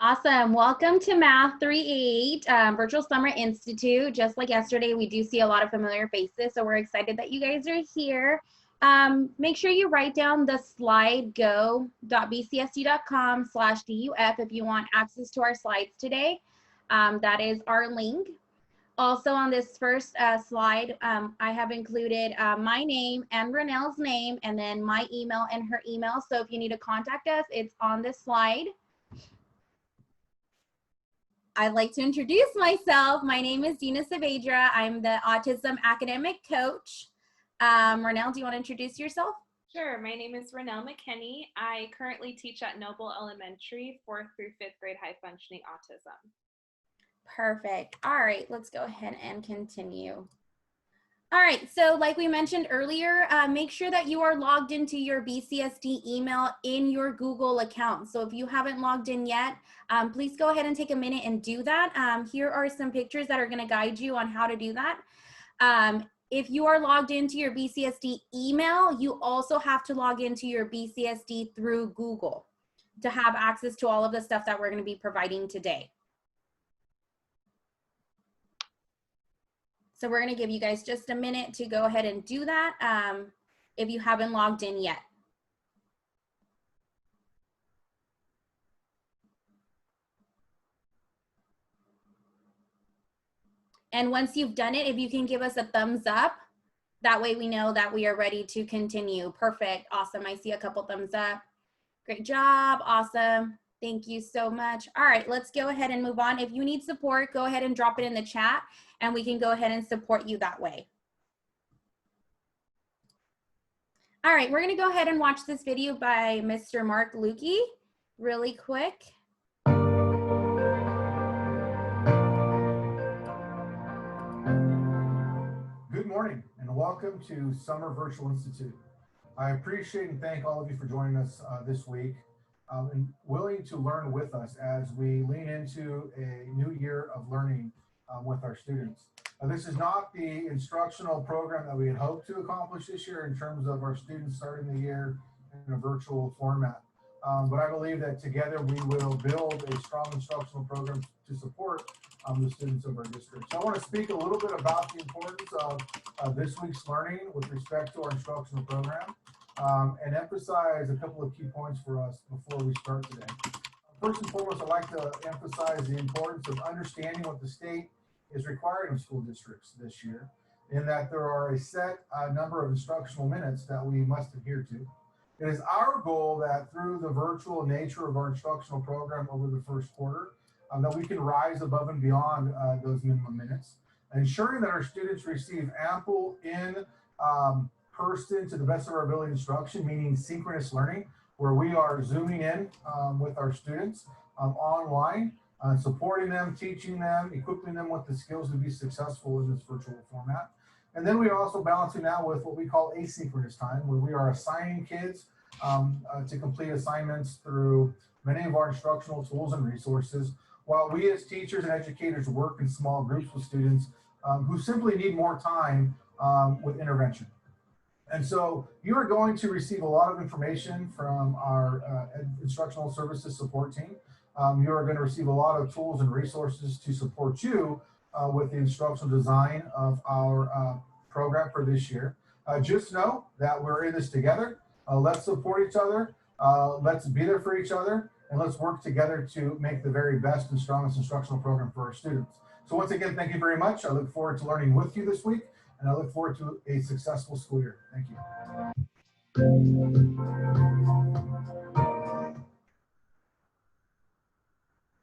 Awesome. Welcome to Math 3-8 Virtual Summer Institute. Just like yesterday, we do see a lot of familiar faces, so we're excited that you guys are here. Make sure you write down the slide go.bcsd.com/DUF if you want access to our slides today. That is our link. Also on this first slide, I have included my name and Renelle's name, and then my email and her email. So if you need to contact us, it's on this slide. I'd like to introduce myself. My name is Dina Saavedra. I'm the Autism Academic Coach. Renelle, do you want to introduce yourself? Sure. My name is Renelle McKinney. I currently teach at Noble Elementary, 4th through 5th grade high functioning autism. Perfect. All right, let's go ahead and continue. All right, so like we mentioned earlier, make sure that you are logged into your BCSD email in your Google account. So if you haven't logged in yet, please go ahead and take a minute and do that. Here are some pictures that are going to guide you on how to do that. If you are logged into your BCSD email, you also have to log into your BCSD through Google to have access to all of the stuff that we're going to be providing today. So we're going to give you guys just a minute to go ahead and do that if you haven't logged in yet. And once you've done it, if you can give us a thumbs up, that way we know that we are ready to continue. Perfect. Awesome. I see a couple thumbs up. Great job. Awesome. Thank you so much. All right, let's go ahead and move on. If you need support, go ahead and drop it in the chat and we can go ahead and support you that way. All right, we're gonna go ahead and watch this video by Mr. Mark Lukey really quick. Good morning and welcome to Summer Virtual Institute. I appreciate and thank all of you for joining us this week and willing to learn with us as we lean into a new year of learning with our students. This is not the instructional program that we had hoped to accomplish this year in terms of our students starting the year in a virtual format. But I believe that together we will build a strong instructional program to support the students of our district. So I want to speak a little bit about the importance of this week's learning with respect to our instructional program and emphasize a couple of key points for us before we start today. First and foremost, I'd like to emphasize the importance of understanding what the state is requiring of school districts this year, in that there are a set number of instructional minutes that we must adhere to. It is our goal that through the virtual nature of our instructional program over the first quarter, that we can rise above and beyond those minimum minutes, ensuring that our students receive ample in-person to the best of our ability instruction, meaning synchronous learning, where we are zooming in with our students online, supporting them, teaching them, equipping them with the skills to be successful in this virtual format. And then we are also balancing that with what we call asynchronous time, where we are assigning kids to complete assignments through many of our instructional tools and resources, while we as teachers and educators work in small groups with students who simply need more time with intervention. And so you are going to receive a lot of information from our instructional services support team. You are going to receive a lot of tools and resources to support you with the instructional design of our program for this year. Just know that we're in this together. Let's support each other. Let's be there for each other. And let's work together to make the very best and strongest instructional program for our students. So once again, thank you very much. I look forward to learning with you this week, and I look forward to a successful school year. Thank you.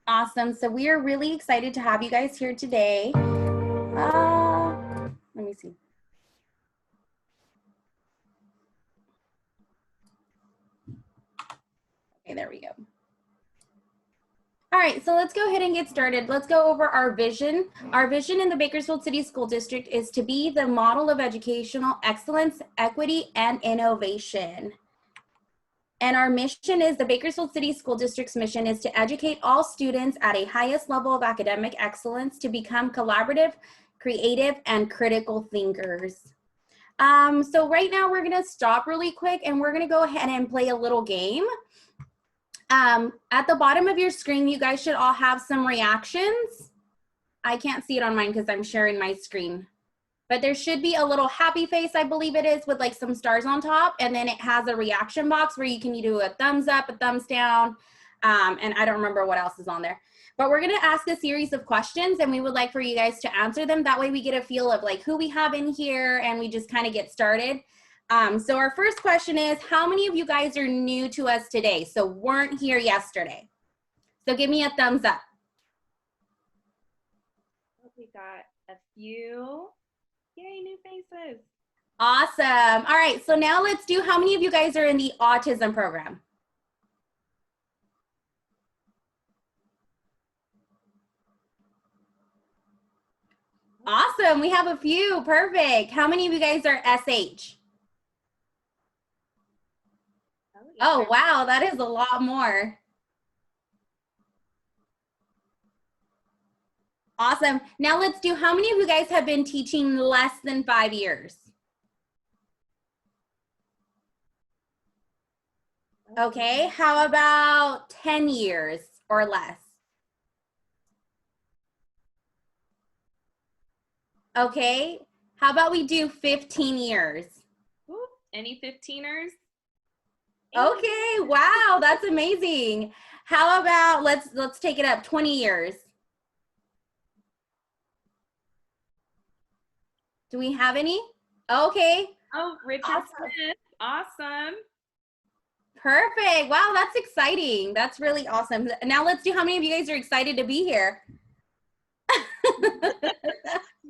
Awesome. So we are really excited to have you guys here today. Let me see. Okay, there we go. All right, so let's go ahead and get started. Let's go over our vision. Our vision in the Bakersfield City School District is to be the model of educational excellence, equity, and innovation. And our mission is, the Bakersfield City School District's mission is to educate all students at a highest level of academic excellence to become collaborative, creative, and critical thinkers. So right now we're gonna stop really quick and we're gonna go ahead and play a little game. At the bottom of your screen, you guys should all have some reactions. I can't see it on mine because I'm sharing my screen. But there should be a little happy face, I believe it is, with like some stars on top. And then it has a reaction box where you can do a thumbs up, a thumbs down, and I don't remember what else is on there. But we're gonna ask a series of questions and we would like for you guys to answer them. That way we get a feel of like who we have in here and we just kind of get started. So our first question is, how many of you guys are new to us today? So weren't here yesterday. So give me a thumbs up. We got a few. Yay, new faces. Awesome. All right, so now let's do, how many of you guys are in the autism program? Awesome, we have a few, perfect. How many of you guys are SH? Oh, wow, that is a lot more. Awesome. Now let's do, how many of you guys have been teaching less than 5 years? Okay, how about 10 years or less? Okay, how about we do 15 years? Ooh, any 15ers? Okay, wow, that's amazing. How about, let's take it up, 20 years. Do we have any? Okay. Oh, Richard Awesome. Smith, awesome. Perfect, wow, that's exciting. That's really awesome. Now let's do, how many of you guys are excited to be here?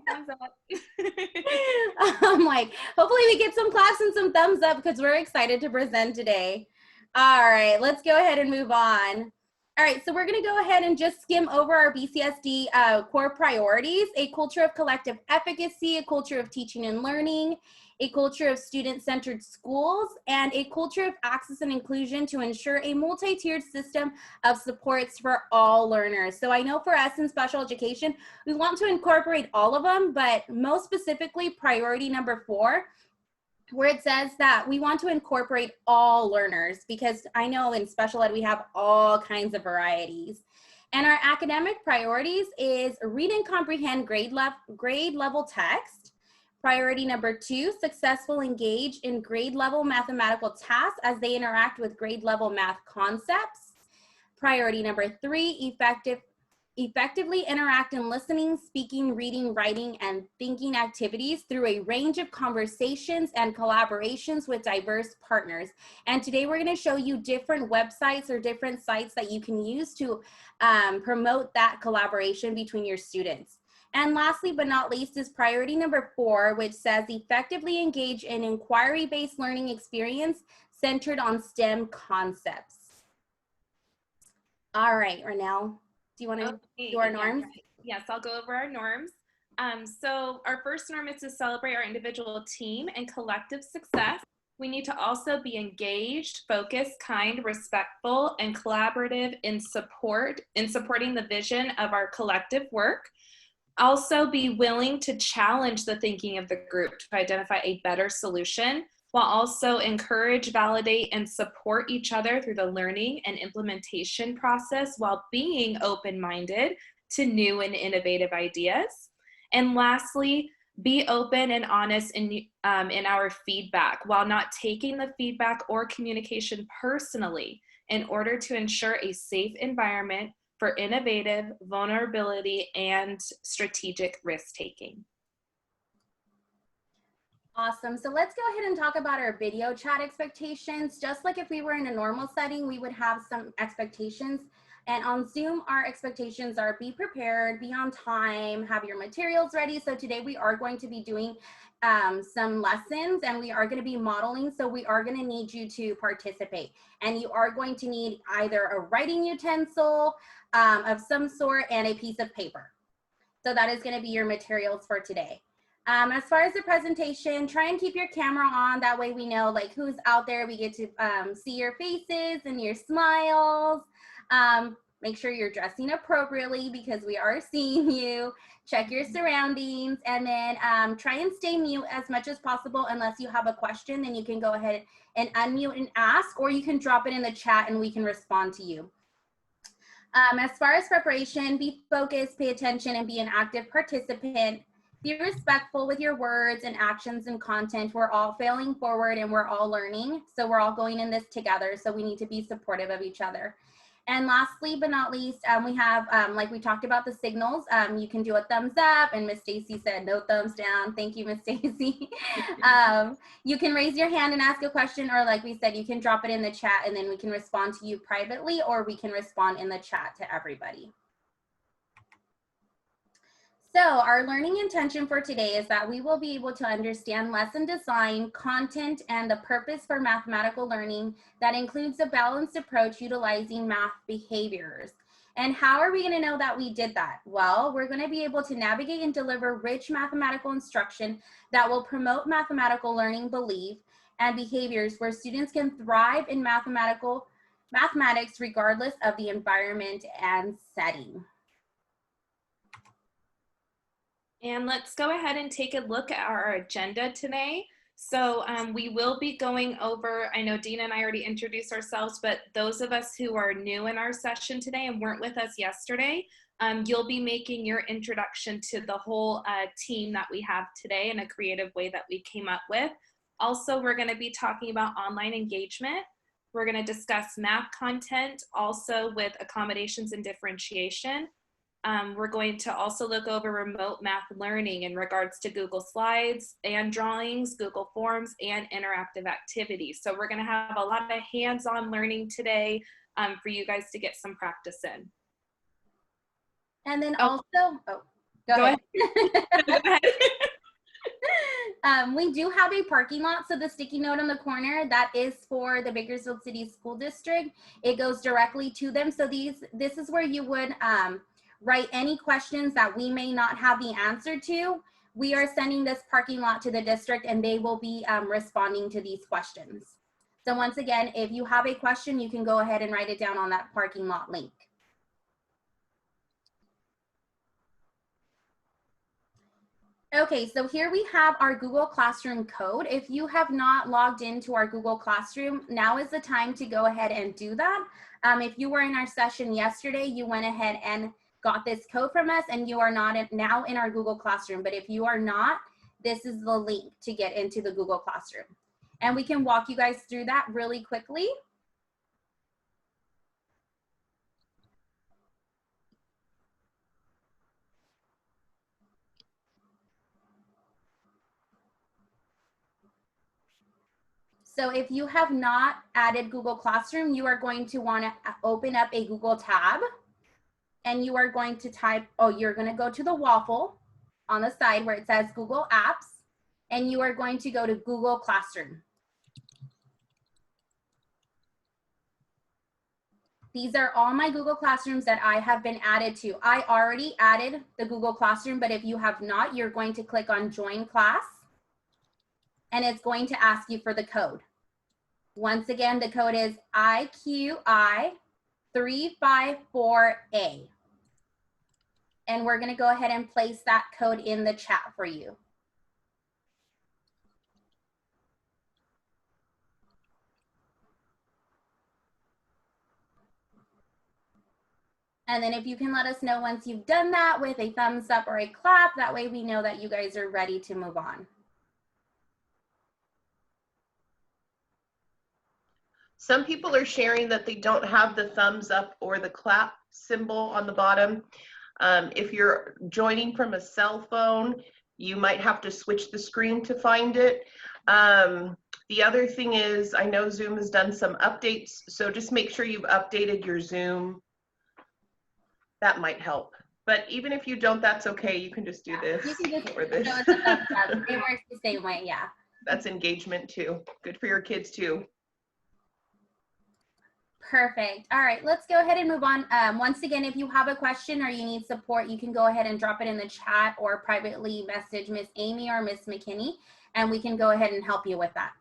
Thumbs up. I'm like, hopefully we get some claps and some thumbs up because we're excited to present today. All right, let's go ahead and move on. All right, so we're gonna go ahead and just skim over our BCSD core priorities: a culture of collective efficacy, a culture of teaching and learning, a culture of student-centered schools, and a culture of access and inclusion to ensure a multi-tiered system of supports for all learners. So I know for us in special education, we want to incorporate all of them, but most specifically priority number 4, where it says that we want to incorporate all learners, because I know in special ed we have all kinds of varieties. And our academic priorities is read and comprehend grade level text. Priority number 2, successful engage in grade level mathematical tasks as they interact with grade level math concepts. Priority number 3, effectively interact in listening, speaking, reading, writing, and thinking activities through a range of conversations and collaborations with diverse partners. And today we're going to show you different websites or different sites that you can use to promote that collaboration between your students. And lastly, but not least, is priority number 4, which says effectively engage in inquiry-based learning experience centered on STEM concepts. All right, Renelle. Do you want to do our norms? Yes, I'll go over our norms. So our first norm is to celebrate our individual team and collective success. We need to also be engaged, focused, kind, respectful, and collaborative in supporting the vision of our collective work. Also be willing to challenge the thinking of the group to identify a better solution, while also encourage, validate, and support each other through the learning and implementation process while being open-minded to new and innovative ideas. And lastly, be open and honest in our feedback while not taking the feedback or communication personally in order to ensure a safe environment for innovative, vulnerability, and strategic risk-taking. Awesome. So let's go ahead and talk about our video chat expectations. Just like if we were in a normal setting, we would have some expectations. And on Zoom, our expectations are be prepared, be on time, have your materials ready. So today we are going to be doing some lessons and we are going to be modeling. So we are going to need you to participate. And you are going to need either a writing utensil of some sort and a piece of paper. So that is going to be your materials for today. As far as the presentation, try and keep your camera on. That way we know who's out there. We get to see your faces and your smiles. Make sure you're dressing appropriately because we are seeing you. Check your surroundings, and then try and stay mute as much as possible. Unless you have a question, then you can go ahead and unmute and ask, or you can drop it in the chat and we can respond to you. As far as preparation, be focused, pay attention, and be an active participant. Be respectful with your words and actions and content. We're all failing forward and we're all learning. So we're all going in this together. So we need to be supportive of each other. And lastly, but not least, we have, like we talked about, the signals. You can do a thumbs up, and Miss Stacy said no thumbs down. Thank you, Miss Stacy. You can raise your hand and ask a question, or like we said, you can drop it in the chat and then we can respond to you privately, or we can respond in the chat to everybody. So our learning intention for today is that we will be able to understand lesson design, content, and the purpose for mathematical learning that includes a balanced approach utilizing math behaviors. And how are we going to know that we did that? Well, we're going to be able to navigate and deliver rich mathematical instruction that will promote mathematical learning belief and behaviors where students can thrive in mathematics regardless of the environment and setting. And let's go ahead and take a look at our agenda today. So we will be going over, I know Dina and I already introduced ourselves, but those of us who are new in our session today and weren't with us yesterday, you'll be making your introduction to the whole team that we have today in a creative way that we came up with. Also, we're going to be talking about online engagement. We're going to discuss math content, also with accommodations and differentiation. We're going to also look over remote math learning in regards to Google Slides and drawings, Google Forms, and interactive activities. So we're going to have a lot of hands-on learning today for you guys to get some practice in. And then go ahead. Go ahead. We do have a parking lot, so the sticky note on the corner, that is for the Bakersfield City School District. It goes directly to them. So this is where you would write any questions that we may not have the answer to. We are sending this parking lot to the district and they will be responding to these questions. So once again, if you have a question, you can go ahead and write it down on that parking lot link. Okay, so here we have our Google Classroom code. If you have not logged into our Google Classroom, now is the time to go ahead and do that. If you were in our session yesterday, you went ahead and got this code from us and you are not now in our Google Classroom. But if you are not, this is the link to get into the Google Classroom. And we can walk you guys through that really quickly. So if you have not added Google Classroom, you are going to want to open up a Google tab. And you are going to type, you're going to go to the waffle on the side where it says Google Apps, and you are going to go to Google Classroom. These are all my Google Classrooms that I have been added to. I already added the Google Classroom, but if you have not, you're going to click on Join Class, and it's going to ask you for the code. Once again, the code is IQI354A. And we're going to go ahead and place that code in the chat for you. And then if you can let us know once you've done that with a thumbs up or a clap, that way we know that you guys are ready to move on. Some people are sharing that they don't have the thumbs up or the clap symbol on the bottom. If you're joining from a cell phone, you might have to switch the screen to find it. The other thing is, I know Zoom has done some updates, so just make sure you've updated your Zoom. That might help. But even if you don't, that's okay. You can just do this or this. It works the same way, yeah. That's engagement too. Good for your kids too. Perfect. All right, let's go ahead and move on. Once again, if you have a question or you need support, you can go ahead and drop it in the chat or privately message Miss Amy or Miss McKinney, and we can go ahead and help you with that.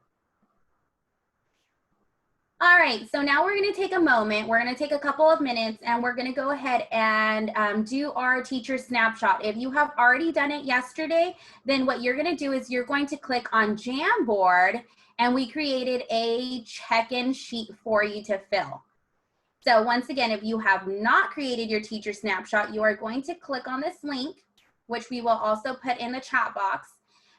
All right, so now we're going to take a moment. We're going to take a couple of minutes and we're going to go ahead and do our teacher snapshot. If you have already done it yesterday, then what you're going to do is you're going to click on Jamboard, and we created a check-in sheet for you to fill. So once again, if you have not created your teacher snapshot, you are going to click on this link, which we will also put in the chat box,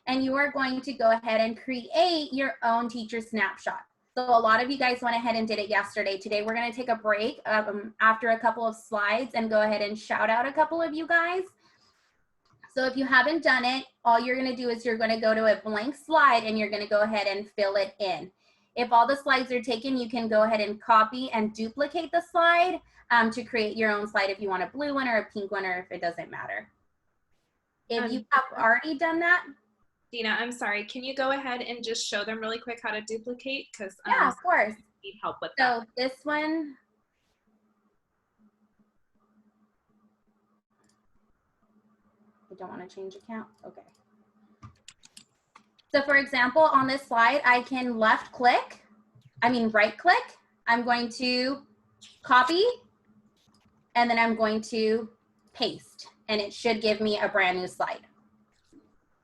and you are going to go ahead and create your own teacher snapshot. So a lot of you guys went ahead and did it yesterday. Today we're going to take a break after a couple of slides and go ahead and shout out a couple of you guys. So if you haven't done it, all you're going to do is you're going to go to a blank slide and you're going to go ahead and fill it in. If all the slides are taken, you can go ahead and copy and duplicate the slide to create your own slide if you want a blue one or a pink one, or if it doesn't matter. If you have already done that, Dina, I'm sorry. Can you go ahead and just show them really quick how to duplicate? Because yeah, of course. I need help with that. So this one, I don't want to change account. Okay. So for example, on this slide, I can right click. I'm going to copy, and then I'm going to paste, and it should give me a brand new slide.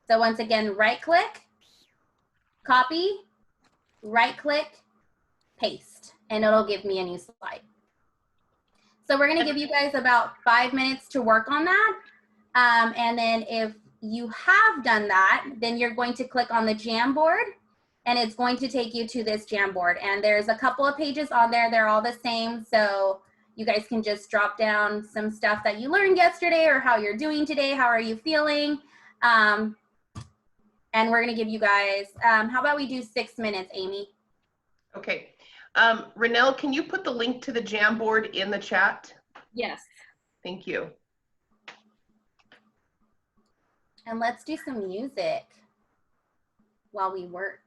So once again, right click, copy, right click, paste, and it'll give me a new slide. So we're gonna give you guys about 5 minutes to work on that. And then if you have done that, then you're going to click on the Jamboard, and it's going to take you to this Jamboard. And there's a couple of pages on there. They're all the same. So you guys can just drop down some stuff that you learned yesterday or how you're doing today. How are you feeling? And we're gonna give you guys, how about we do 6 minutes, Amy? Okay. Renelle, can you put the link to the Jamboard in the chat? Yes. Thank you. And let's do some music while we work.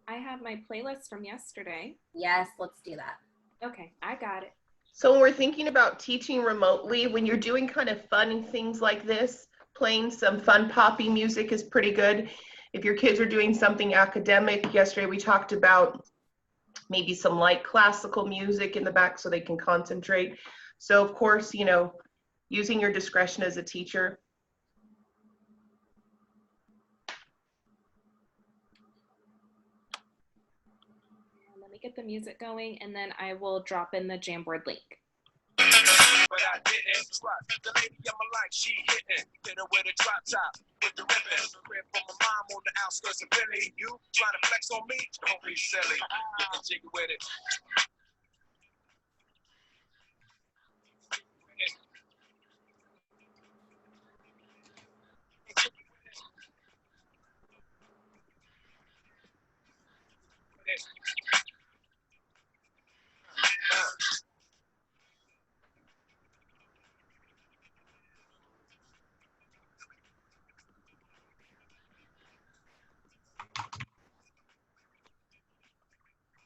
I have my playlist from yesterday. Yes, let's do that. Okay, I got it. So when we're thinking about teaching remotely, when you're doing kind of fun things like this, playing some fun poppy music is pretty good. If your kids are doing something academic, yesterday we talked about maybe some light classical music in the back so they can concentrate. So of course, you know, using your discretion as a teacher. Let me get the music going, and then I will drop in the Jamboard link. But I didn't trust the lady of my life. She hit her with a drop top with the ribbon. Crib for my mom on the outskirts of Philly. You trying to flex on me? Don't be silly. Get the jiggy with it.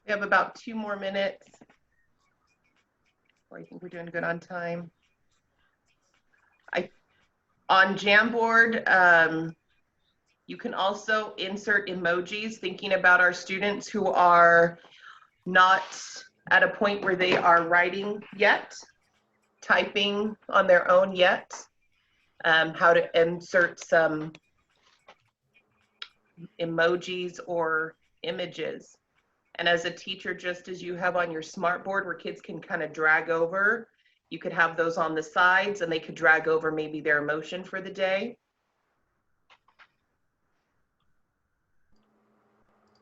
We have about 2 more minutes. I think we're doing good on time. On Jamboard, you can also insert emojis, thinking about our students who are not at a point where they are writing yet, typing on their own yet, how to insert some emojis or images. And as a teacher, just as you have on your smart board where kids can kind of drag over, you could have those on the sides and they could drag over maybe their emotion for the day.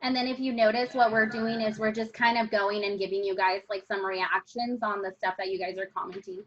And then if you notice, what we're doing is we're just kind of going and giving you guys like some reactions on the stuff that you guys are commenting.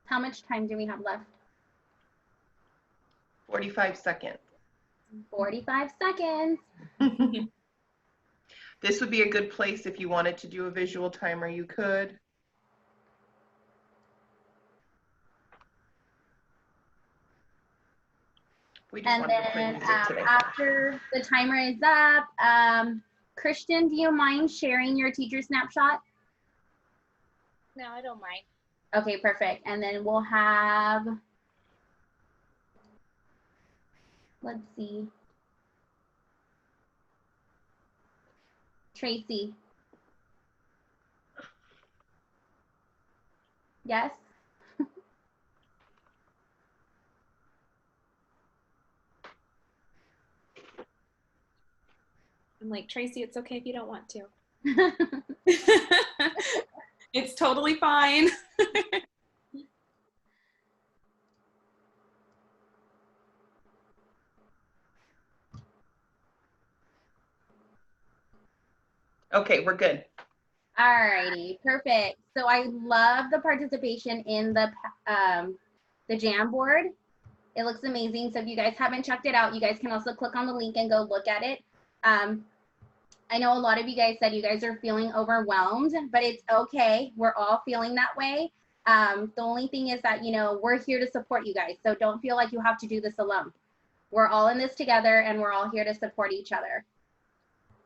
How much time do we have left? 45 seconds. 45 seconds. This would be a good place if you wanted to do a visual timer, you could. We just And wanted to play then music today. after the timer is up, Kirsten, do you mind sharing your teacher snapshot? No, I don't mind. Okay, perfect. And then we'll have, let's see, Tracy. Yes? I'm like, Tracy, it's okay if you don't want to. It's totally fine. Okay, we're good. Alrighty, perfect. So I love the participation in the Jamboard. It looks amazing. So if you guys haven't checked it out, you guys can also click on the link and go look at it. I know a lot of you guys said you guys are feeling overwhelmed, but it's okay. We're all feeling that way. The only thing is that, you know, we're here to support you guys. So don't feel like you have to do this alone. We're all in this together and we're all here to support each other.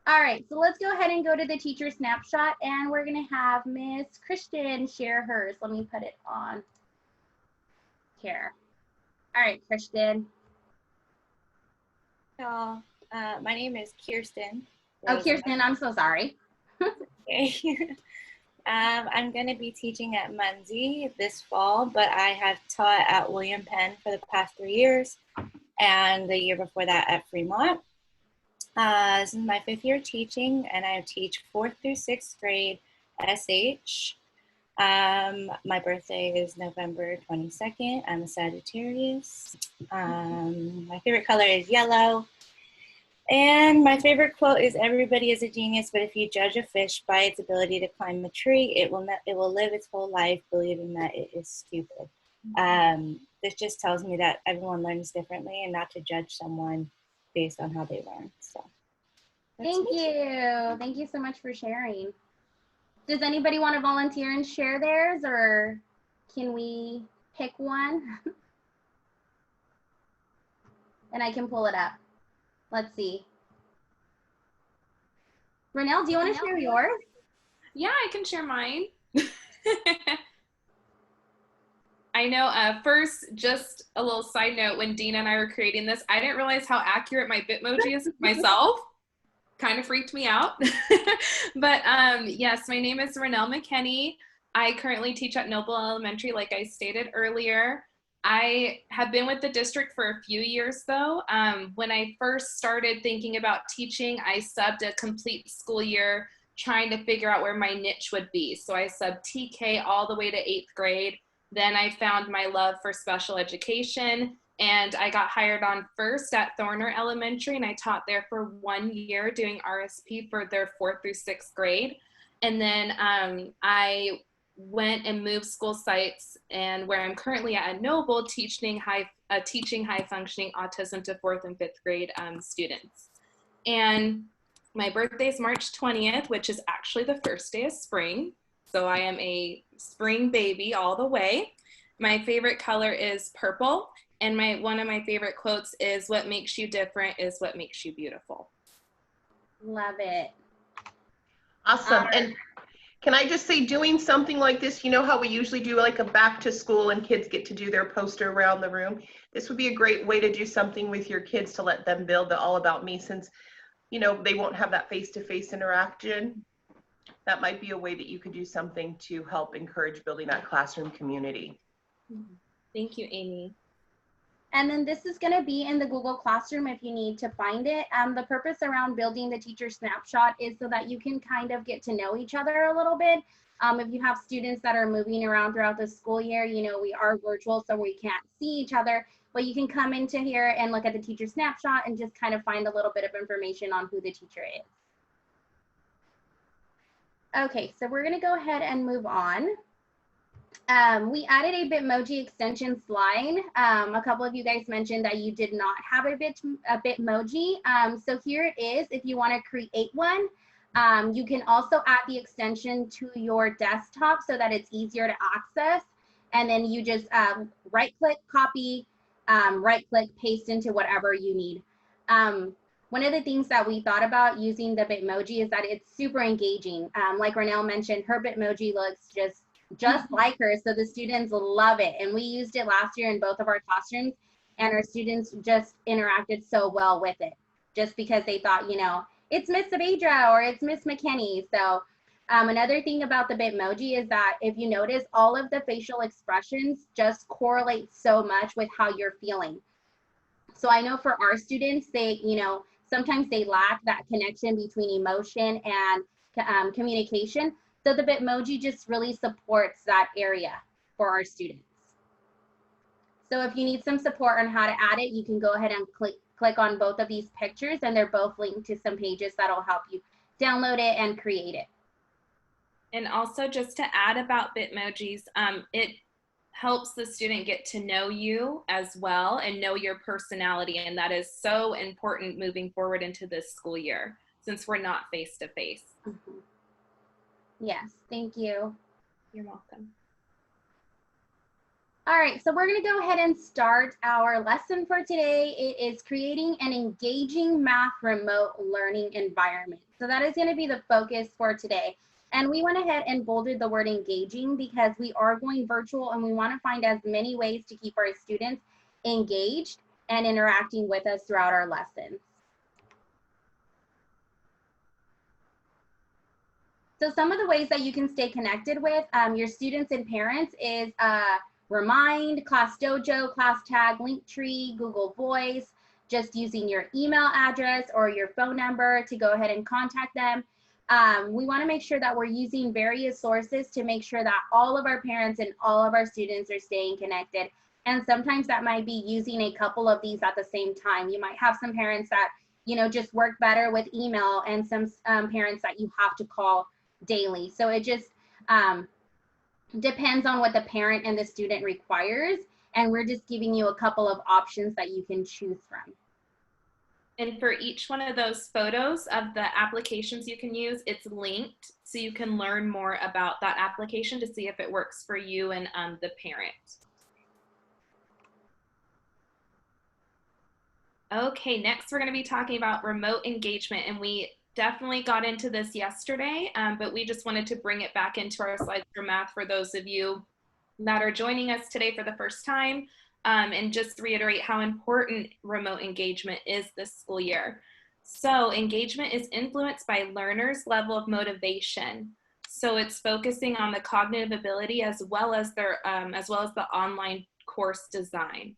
All right, so let's go ahead and go to the teacher snapshot, and we're gonna have Miss Kirsten share hers. Let me put it on here. All right, Kirsten. So, my name is Kirsten. Oh, Roza. Kirsten, I'm so sorry. Okay. I'm going to be teaching at Muncie this fall, but I have taught at William Penn for the past 3 years, and the year before that at Fremont. This is my 5th year teaching, and I teach 4th through 6th grade SH. My birthday is November 22nd. I'm a Sagittarius. My favorite color is yellow. And my favorite quote is, "Everybody is a genius, but if you judge a fish by its ability to climb a tree, it will live its whole life believing that it is stupid." This just tells me that everyone learns differently and not to judge someone based on how they learn. So Thank you. Thank you so much for sharing. Does anybody want to volunteer and share theirs, or can we pick one? And I can pull it up. Let's see. Renelle, do you want to share yours? Yeah, I can share mine. I know, first, just a little side note, when Dina and I were creating this, I didn't realize how accurate my Bitmoji is myself. Kind of freaked me out. But yes, my name is Renelle McKenney. I currently teach at Noble Elementary, like I stated earlier. I have been with the district for a few years though. When I first started thinking about teaching, I subbed a complete school year trying to figure out where my niche would be. So I subbed TK all the way to 8th grade. Then I found my love for special education, and I got hired on first at Thorner Elementary, and I taught there for 1 year doing RSP for their 4th through 6th grade. And then I went and moved school sites, and where I'm currently at Noble, teaching high functioning autism to 4th and 5th grade students. And my birthday is March 20th, which is actually the first day of spring. So I am a spring baby all the way. My favorite color is purple. And one of my favorite quotes is, "What makes you different is what makes you beautiful." Love it. Awesome. And can I just say, doing something like this, you know how we usually do like a back to school and kids get to do their poster around the room? This would be a great way to do something with your kids to let them build the All About Me, since, you know, they won't have that face-to-face interaction. That might be a way that you could do something to help encourage building that classroom community. Thank you, Amy. And then this is going to be in the Google Classroom if you need to find it. The purpose around building the teacher snapshot is so that you can kind of get to know each other a little bit. If you have students that are moving around throughout the school year, you know, we are virtual, so we can't see each other, but you can come into here and look at the teacher snapshot and just kind of find a little bit of information on who the teacher is. Okay, so we're going to go ahead and move on. We added a Bitmoji extension slide. A couple of you guys mentioned that you did not have a Bitmoji. So here it is. If you want to create one, you can also add the extension to your desktop so that it's easier to access. And then you just right click, copy, right click, paste into whatever you need. One of the things that we thought about using the Bitmoji is that it's super engaging. Like Renelle mentioned, her Bitmoji looks just like her, so the students love it. And we used it last year in both of our classrooms, and our students just interacted so well with it, just because they thought, you know, it's Miss Sabedra or it's Miss McKinney. So another thing about the Bitmoji is that if you notice, all of the facial expressions just correlate so much with how you're feeling. So I know for our students, they, you know, sometimes they lack that connection between emotion and communication. So the Bitmoji just really supports that area for our students. So if you need some support on how to add it, you can go ahead and click on both of these pictures, and they're both linked to some pages that'll help you download it and create it. And also just to add about Bitmojis, it helps the student get to know you as well and know your personality. And that is so important moving forward into this school year, since we're not face-to-face. Mm-hmm. Yes, thank you. You're welcome. All right, so we're gonna go ahead and start our lesson for today. It is creating an engaging math remote learning environment. So that is gonna be the focus for today. And we went ahead and bolded the word engaging because we are going virtual and we wanna find as many ways to keep our students engaged and interacting with us throughout our lessons. So some of the ways that you can stay connected with your students and parents is Remind, Class Dojo, Class Tag, Linktree, Google Voice, just using your email address or your phone number to go ahead and contact them. We want to make sure that we're using various sources to make sure that all of our parents and all of our students are staying connected. And sometimes that might be using a couple of these at the same time. You might have some parents that, you know, just work better with email, and some parents that you have to call daily. So it just depends on what the parent and the student requires. And we're just giving you a couple of options that you can choose from. And for each one of those photos of the applications you can use, it's linked so you can learn more about that application to see if it works for you and the parent. Okay, next we're going to be talking about remote engagement, and we definitely got into this yesterday, but we just wanted to bring it back into our slides for math for those of you that are joining us today for the first time, and just reiterate how important remote engagement is this school year. So engagement is influenced by learners' level of motivation. So it's focusing on the cognitive ability as well as the online course design.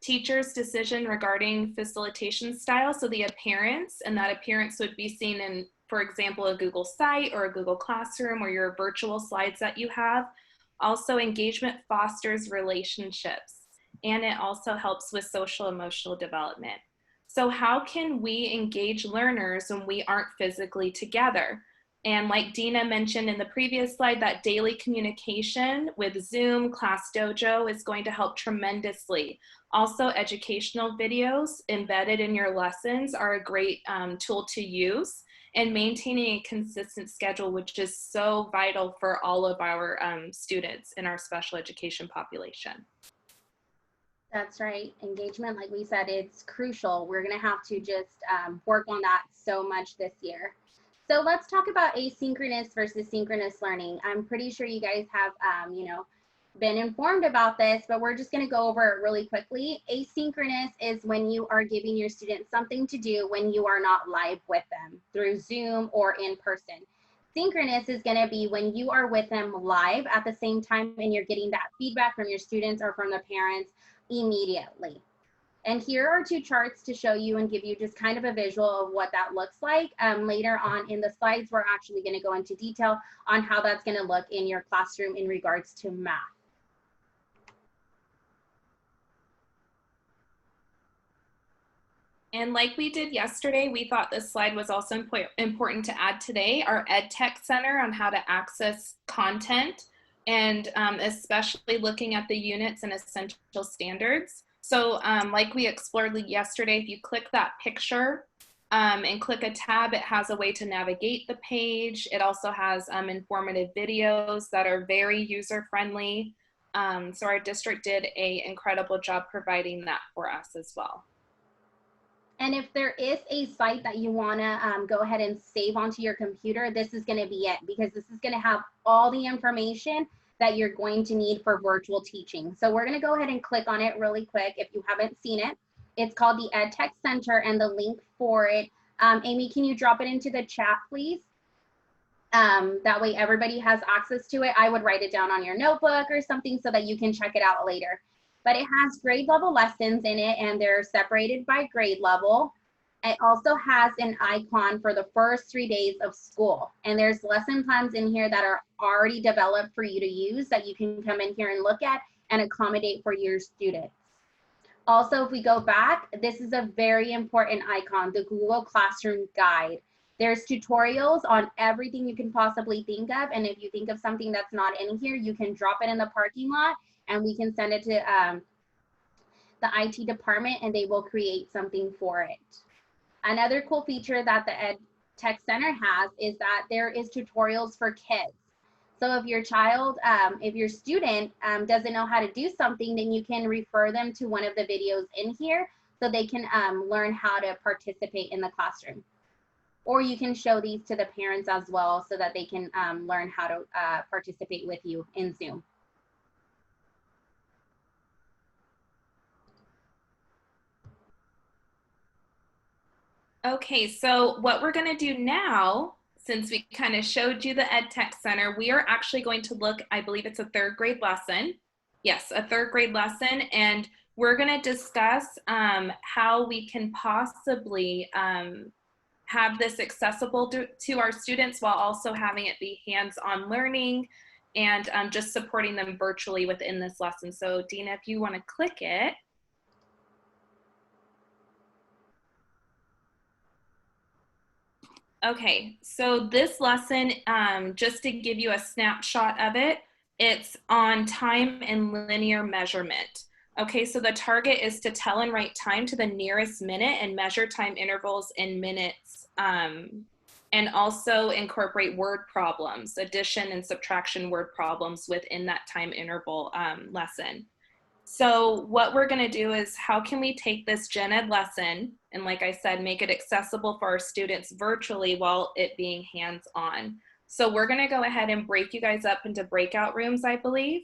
Teacher's decision regarding facilitation style, so the appearance, and that appearance would be seen in, for example, a Google site or a Google Classroom or your virtual slides that you have. Also, engagement fosters relationships, and it also helps with social emotional development. So how can we engage learners when we aren't physically together? And like Dina mentioned in the previous slide, that daily communication with Zoom, Class Dojo is going to help tremendously. Also, educational videos embedded in your lessons are a great tool to use, and maintaining a consistent schedule, which is so vital for all of our students in our special education population. That's right. Engagement, like we said, it's crucial. We're going to have to just work on that so much this year. So let's talk about asynchronous versus synchronous learning. I'm pretty sure you guys have, you know, been informed about this, but we're just going to go over it really quickly. Asynchronous is when you are giving your students something to do when you are not live with them through Zoom or in person. Synchronous is going to be when you are with them live at the same time and you're getting that feedback from your students or from the parents immediately. And here are two charts to show you and give you just kind of a visual of what that looks like. Later on in the slides, we're actually going to go into detail on how that's going to look in your classroom in regards to math. And like we did yesterday, we thought this slide was also important to add today, our EdTech Center on how to access content, and especially looking at the units and essential standards. So like we explored yesterday, if you click that picture and click a tab, it has a way to navigate the page. It also has informative videos that are very user-friendly. So our district did an incredible job providing that for us as well. And if there is a site that you want to go ahead and save onto your computer, this is going to be it, because this is going to have all the information that you're going to need for virtual teaching. So we're going to go ahead and click on it really quick if you haven't seen it. It's called the EdTech Center, and the link for it, Amy, can you drop it into the chat, please? That way everybody has access to it. I would write it down on your notebook or something so that you can check it out later. But it has grade level lessons in it, and they're separated by grade level. It also has an icon for the first 3 days of school. And there's lesson plans in here that are already developed for you to use that you can come in here and look at and accommodate for your students. Also, if we go back, this is a very important icon, the Google Classroom Guide. There's tutorials on everything you can possibly think of. And if you think of something that's not in here, you can drop it in the parking lot and we can send it to the IT department and they will create something for it. Another cool feature that the Ed Tech Center has is that there is tutorials for kids. So if your child, if your student doesn't know how to do something, then you can refer them to one of the videos in here so they can learn how to participate in the classroom. Or you can show these to the parents as well so that they can learn how to participate with you in Zoom. Okay, so what we're going to do now, since we kind of showed you the EdTech Center, we are actually going to look, I believe it's a 3rd grade lesson. Yes, a 3rd grade lesson. And we're going to discuss how we can possibly have this accessible to our students while also having it be hands-on learning and just supporting them virtually within this lesson. So Dina, if you want to click it. Okay, so this lesson, just to give you a snapshot of it, it's on time and linear measurement. Okay, so the target is to tell and write time to the nearest minute and measure time intervals in minutes, and also incorporate word problems, addition and subtraction word problems within that time interval lesson. So what we're going to do is, how can we take this gen ed lesson and, like I said, make it accessible for our students virtually while it being hands-on? So we're going to go ahead and break you guys up into breakout rooms, I believe.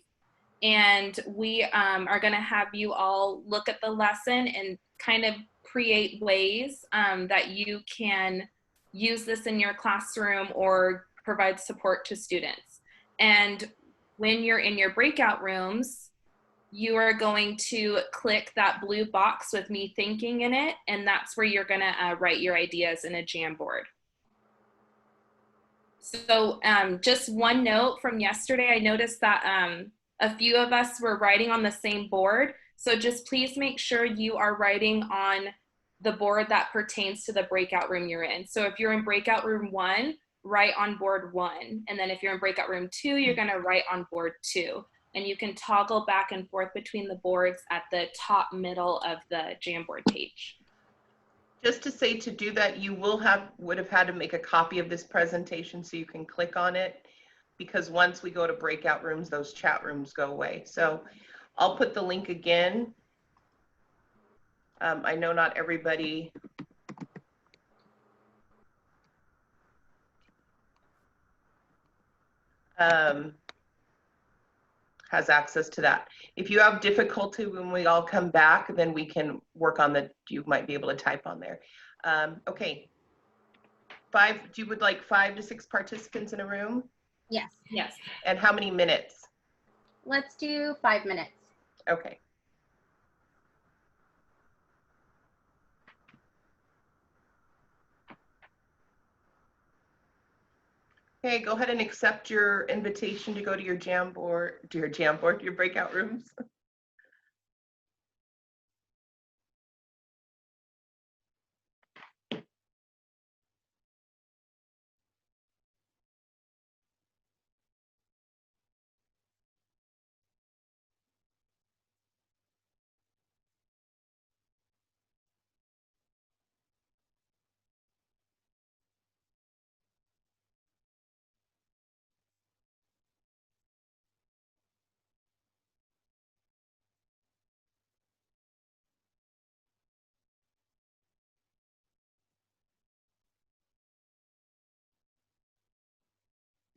And we are going to have you all look at the lesson and kind of create ways that you can use this in your classroom or provide support to students. And when you're in your breakout rooms, you are going to click that blue box with me thinking in it, and that's where you're going to write your ideas in a Jamboard. So just one note from yesterday, I noticed that a few of us were writing on the same board. So just please make sure you are writing on the board that pertains to the breakout room you're in. So if you're in breakout room 1, write on board 1. And then if you're in breakout room 2, you're going to write on board 2. And you can toggle back and forth between the boards at the top middle of the Jamboard page. Just to say, to do that, you would have had to make a copy of this presentation so you can click on it, because once we go to breakout rooms, those chat rooms go away. So I'll put the link again. I know not everybody has access to that. If you have difficulty when we all come back, then we can work on you might be able to type on there. Okay. You would like 5 to 6 participants in a room? Yes. Yes. And how many minutes? Let's do 5 minutes. Okay. Okay, go ahead and accept your invitation to go to your your breakout rooms.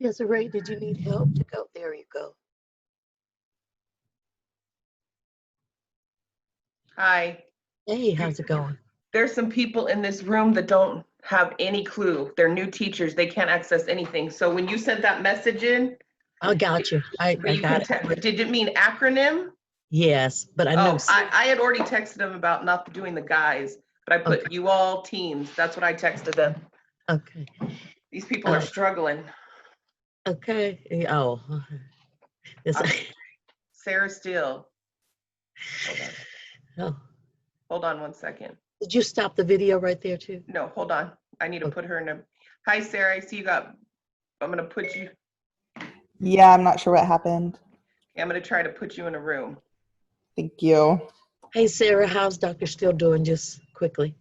Desiree, did you need help to go? There you go. Hi. Hey, how's it going? There's some people in this room that don't have any clue. They're new teachers. They can't access anything. So when you sent that message in, I got you. I but you got can it. did it mean acronym? Yes, but I know. Oh, I had already texted them about not doing the guys, but I put Okay. you all teams. That's what I texted them. Okay. These people are struggling. Okay. Oh. This, Sarah Steele. Hold on. oh. Hold on 1 second. Did you stop the video right there too? No, hold on. I need to put her in a. Hi, Sarah. I see you got. I'm gonna put you. Yeah, I'm not sure what happened. I'm gonna try to put you in a room. Thank you. Hey, Sarah, how's Dr. Steele doing? Just quickly.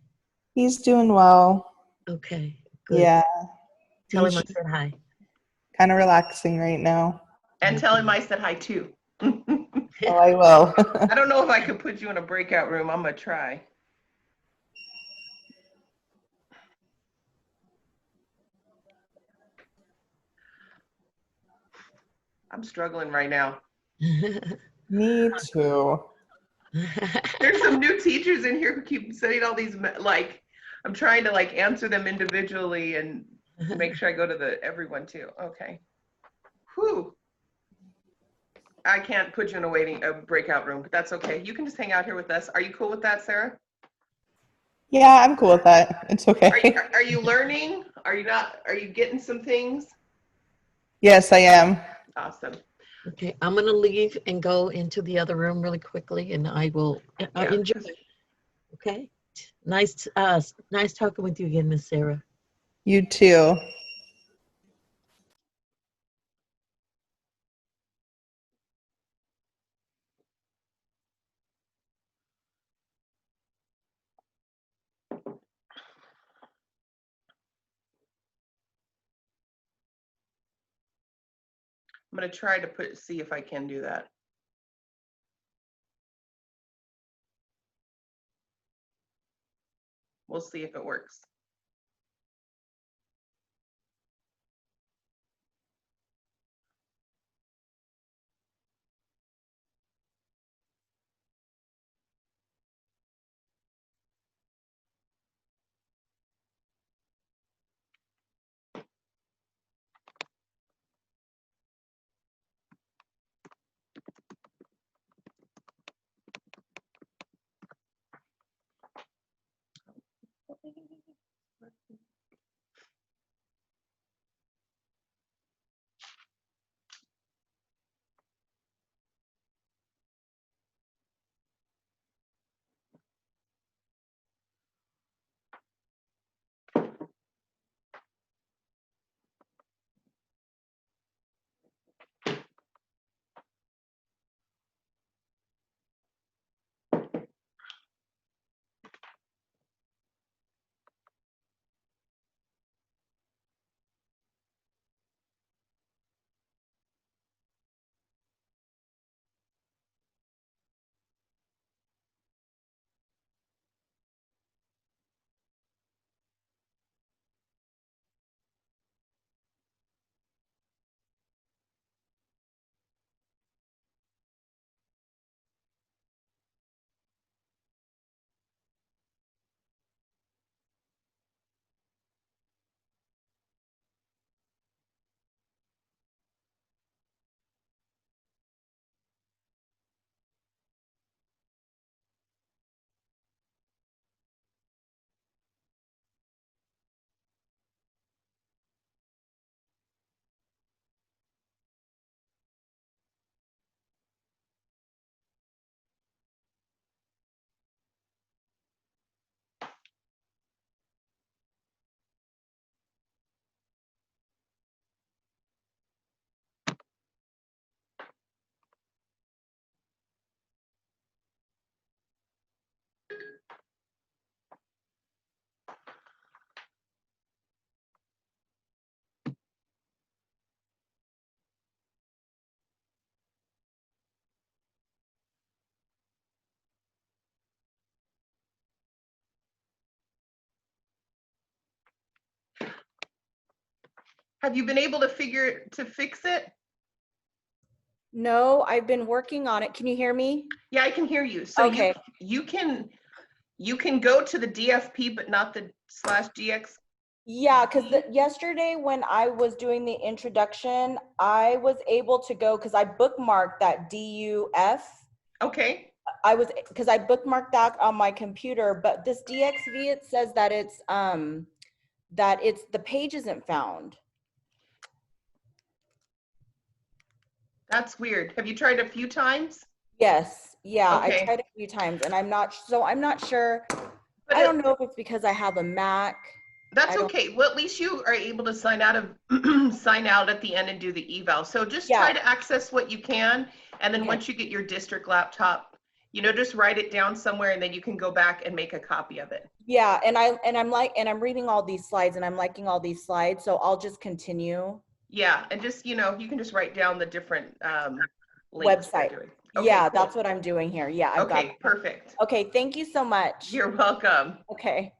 He's doing well. Okay. Good. Yeah, Tell him I he's said hi. kind of relaxing right now. And tell him I said hi too. Oh, I will. I don't know if I can put you in a breakout room. I'm gonna try. I'm struggling right now. Me too. There's some new teachers in here who keep sending all these, like, I'm trying to like answer them individually and make sure I go to the everyone too. Okay. Whew. I can't put you in a breakout room, but that's okay. You can just hang out here with us. Are you cool with that, Sarah? Yeah, I'm cool with that. It's okay. Are you learning? Are you not? Are you getting some things? Yes, I am. Awesome. Okay, I'm gonna leave and go into the other room really quickly, and I will enjoy. Okay, nice talking with you again, Miss Sarah. You too. I'm gonna try to see if I can do that. We'll see if it works. Have you been able to fix it? No, I've been working on it. Can you hear me? Yeah, I can hear you. So Okay. you can go to the DFP, but not the /DX. Yeah, because yesterday when I was doing the introduction, I was able to go because I bookmarked that DUF. Okay. Because I bookmarked that on my computer, but this DXV, it says that the page isn't found. That's weird. Have you tried a few times? Yes. Yeah, Okay. I tried a few times and I'm not sure. But I don't know if it's because I have a Mac. That's okay. Well, at least you are able to sign out at the end and do the eval. So just try to access what you can. And then once you get your district laptop, just write it down somewhere and then you can go back and make a copy of it. Yeah. And I'm reading all these slides and I'm liking all these slides. So I'll just continue. Yeah. And just, you can just write down the different links. Website. Okay, yeah, cool. That's what I'm doing here. Yeah. I've got it. Perfect. Okay. Thank you so much. You're welcome. Okay.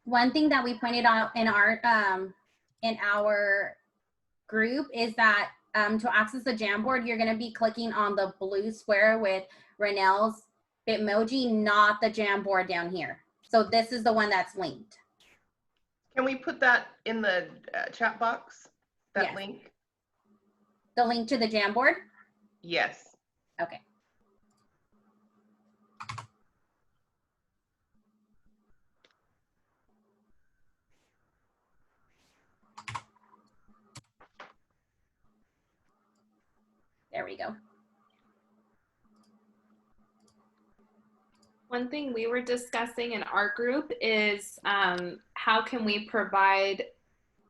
One thing that we pointed out in our group is that to access the Jamboard, you're going to be clicking on the blue square with Renelle's Bitmoji, not the Jamboard down here. So this is the one that's linked. Can we put that in the chat box? That link? The link to the Jamboard? Yes. Okay. There we go. One thing we were discussing in our group is how can we provide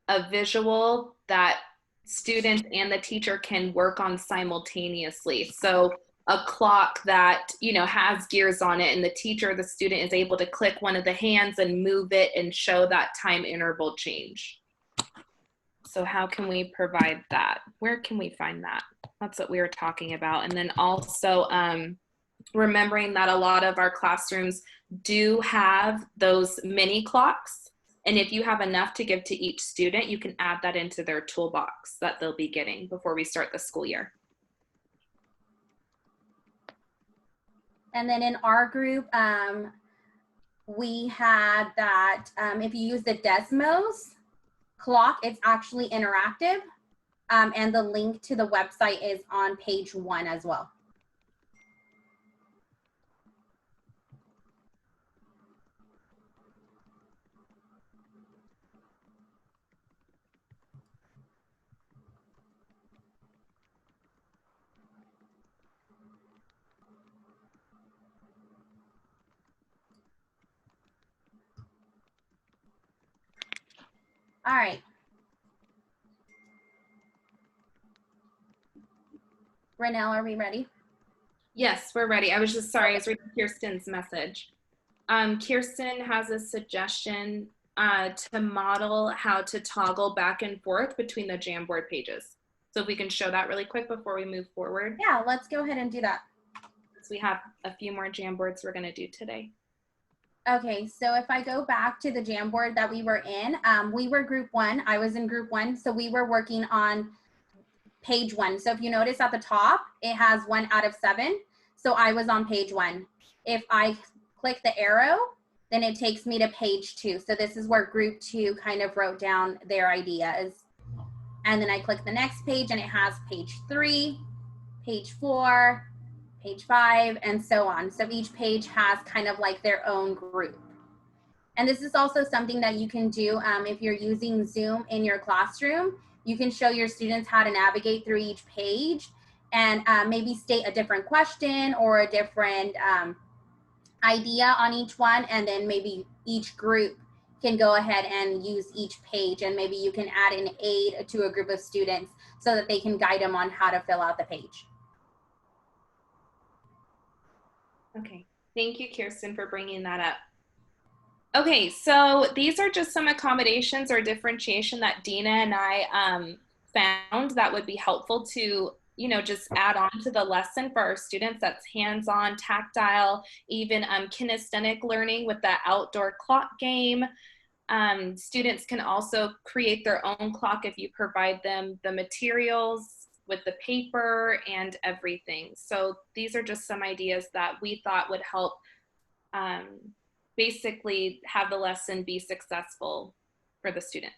a visual that students and the teacher can work on simultaneously. So a clock that, has gears on it and the teacher or the student is able to click one of the hands and move it and show that time interval change. So how can we provide that? Where can we find that? That's what we were talking about. And then also remembering that a lot of our classrooms do have those mini clocks. And if you have enough to give to each student, you can add that into their toolbox that they'll be getting before we start the school year. And then in our group, we had that if you use the Desmos clock, it's actually interactive. And the link to the website is on page 1 as well. All right. Renelle, are we ready? Yes, we're ready. I was just sorry, I was reading Kirsten's message. Kirsten has a suggestion to model how to toggle back and forth between the Jamboard pages. So if we can show that really quick before we move forward. Yeah, let's go ahead and do that. So we have a few more Jamboards we're going to do today. Okay, so if I go back to the Jamboard that we were in, we were group 1. I was in group 1, so we were working on page 1. So if you notice at the top, it has 1 out of 7. So I was on page 1. If I click the arrow, then it takes me to page 2. So this is where group 2 kind of wrote down their ideas. And then I click the next page and it has page 3, page 4, page 5, and so on. So each page has kind of like their own group. And this is also something that you can do if you're using Zoom in your classroom. You can show your students how to navigate through each page and maybe state a different question or a different idea on each one. And then maybe each group can go ahead and use each page. And maybe you can add an aid to a group of students so that they can guide them on how to fill out the page. Okay, thank you, Kirsten, for bringing that up. Okay, so these are just some accommodations or differentiation that Dina and I found that would be helpful to, you know, just add on to the lesson for our students. That's hands-on, tactile, even kinesthetic learning with that outdoor clock game. Students can also create their own clock if you provide them the materials with the paper and everything. So these are just some ideas that we thought would help basically have the lesson be successful for the students.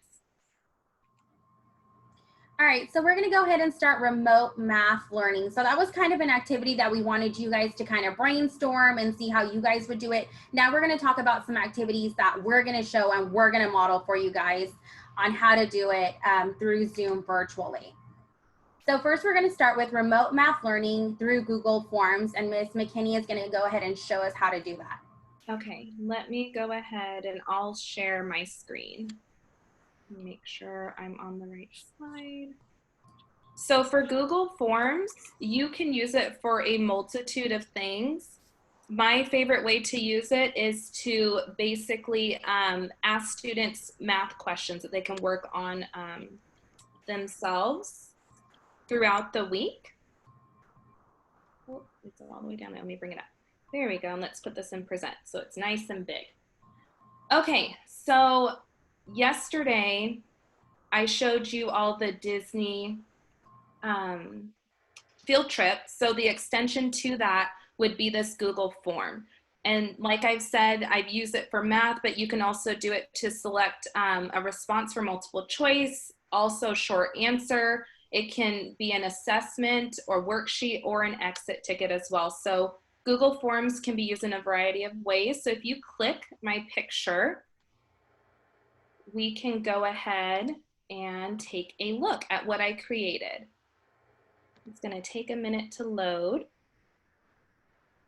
All right, so we're gonna go ahead and start remote math learning. So that was kind of an activity that we wanted you guys to kind of brainstorm and see how you guys would do it. Now we're gonna talk about some activities that we're gonna show and we're gonna model for you guys on how to do it through Zoom virtually. So first we're gonna start with remote math learning through Google Forms, and Ms. McKinney is gonna go ahead and show us how to do that. Okay, let me go ahead and I'll share my screen. Make sure I'm on the right slide. So for Google Forms, you can use it for a multitude of things. My favorite way to use it is to basically ask students math questions that they can work on themselves throughout the week. Oh, it's all the way down there. Let me bring it up. There we go. And let's put this in present so it's nice and big. Okay, so yesterday I showed you all the Disney field trip. So the extension to that would be this Google form. And like I've said, I've used it for math, but you can also do it to select a response for multiple choice, also short answer. It can be an assessment or worksheet or an exit ticket as well. So Google Forms can be used in a variety of ways. So if you click my picture, we can go ahead and take a look at what I created. It's going to take a minute to load,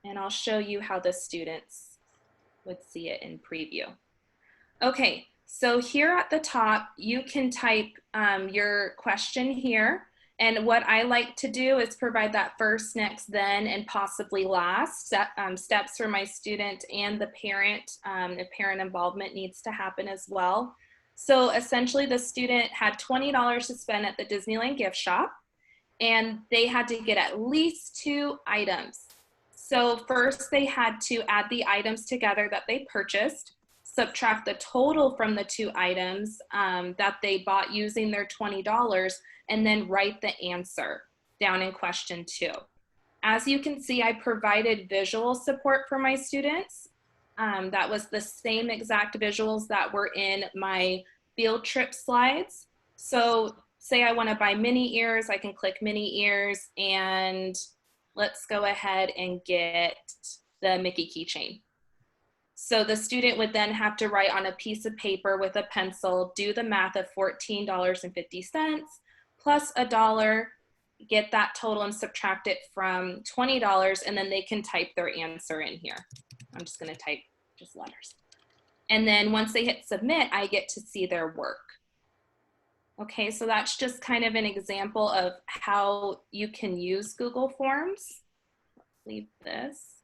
and I'll show you how the students would see it in preview. Okay, so here at the top, you can type your question here. And what I like to do is provide that first, next, then, and possibly last steps for my student and the parent. If parent involvement needs to happen as well. So essentially the student had $20 to spend at the Disneyland gift shop, and they had to get at least 2 items. So first they had to add the items together that they purchased, subtract the total from the 2 items that they bought using their $20, and then write the answer down in question 2. As you can see, I provided visual support for my students. That was the same exact visuals that were in my field trip slides. So say I want to buy mini ears, I can click mini ears, and let's go ahead and get the Mickey keychain. So the student would then have to write on a piece of paper with a pencil, do the math of $14.50 plus $1, get that total and subtract it from $20, and then they can type their answer in here. I'm just going to type just letters. And then once they hit submit, I get to see their work. Okay, so that's just kind of an example of how you can use Google Forms. Let's leave this.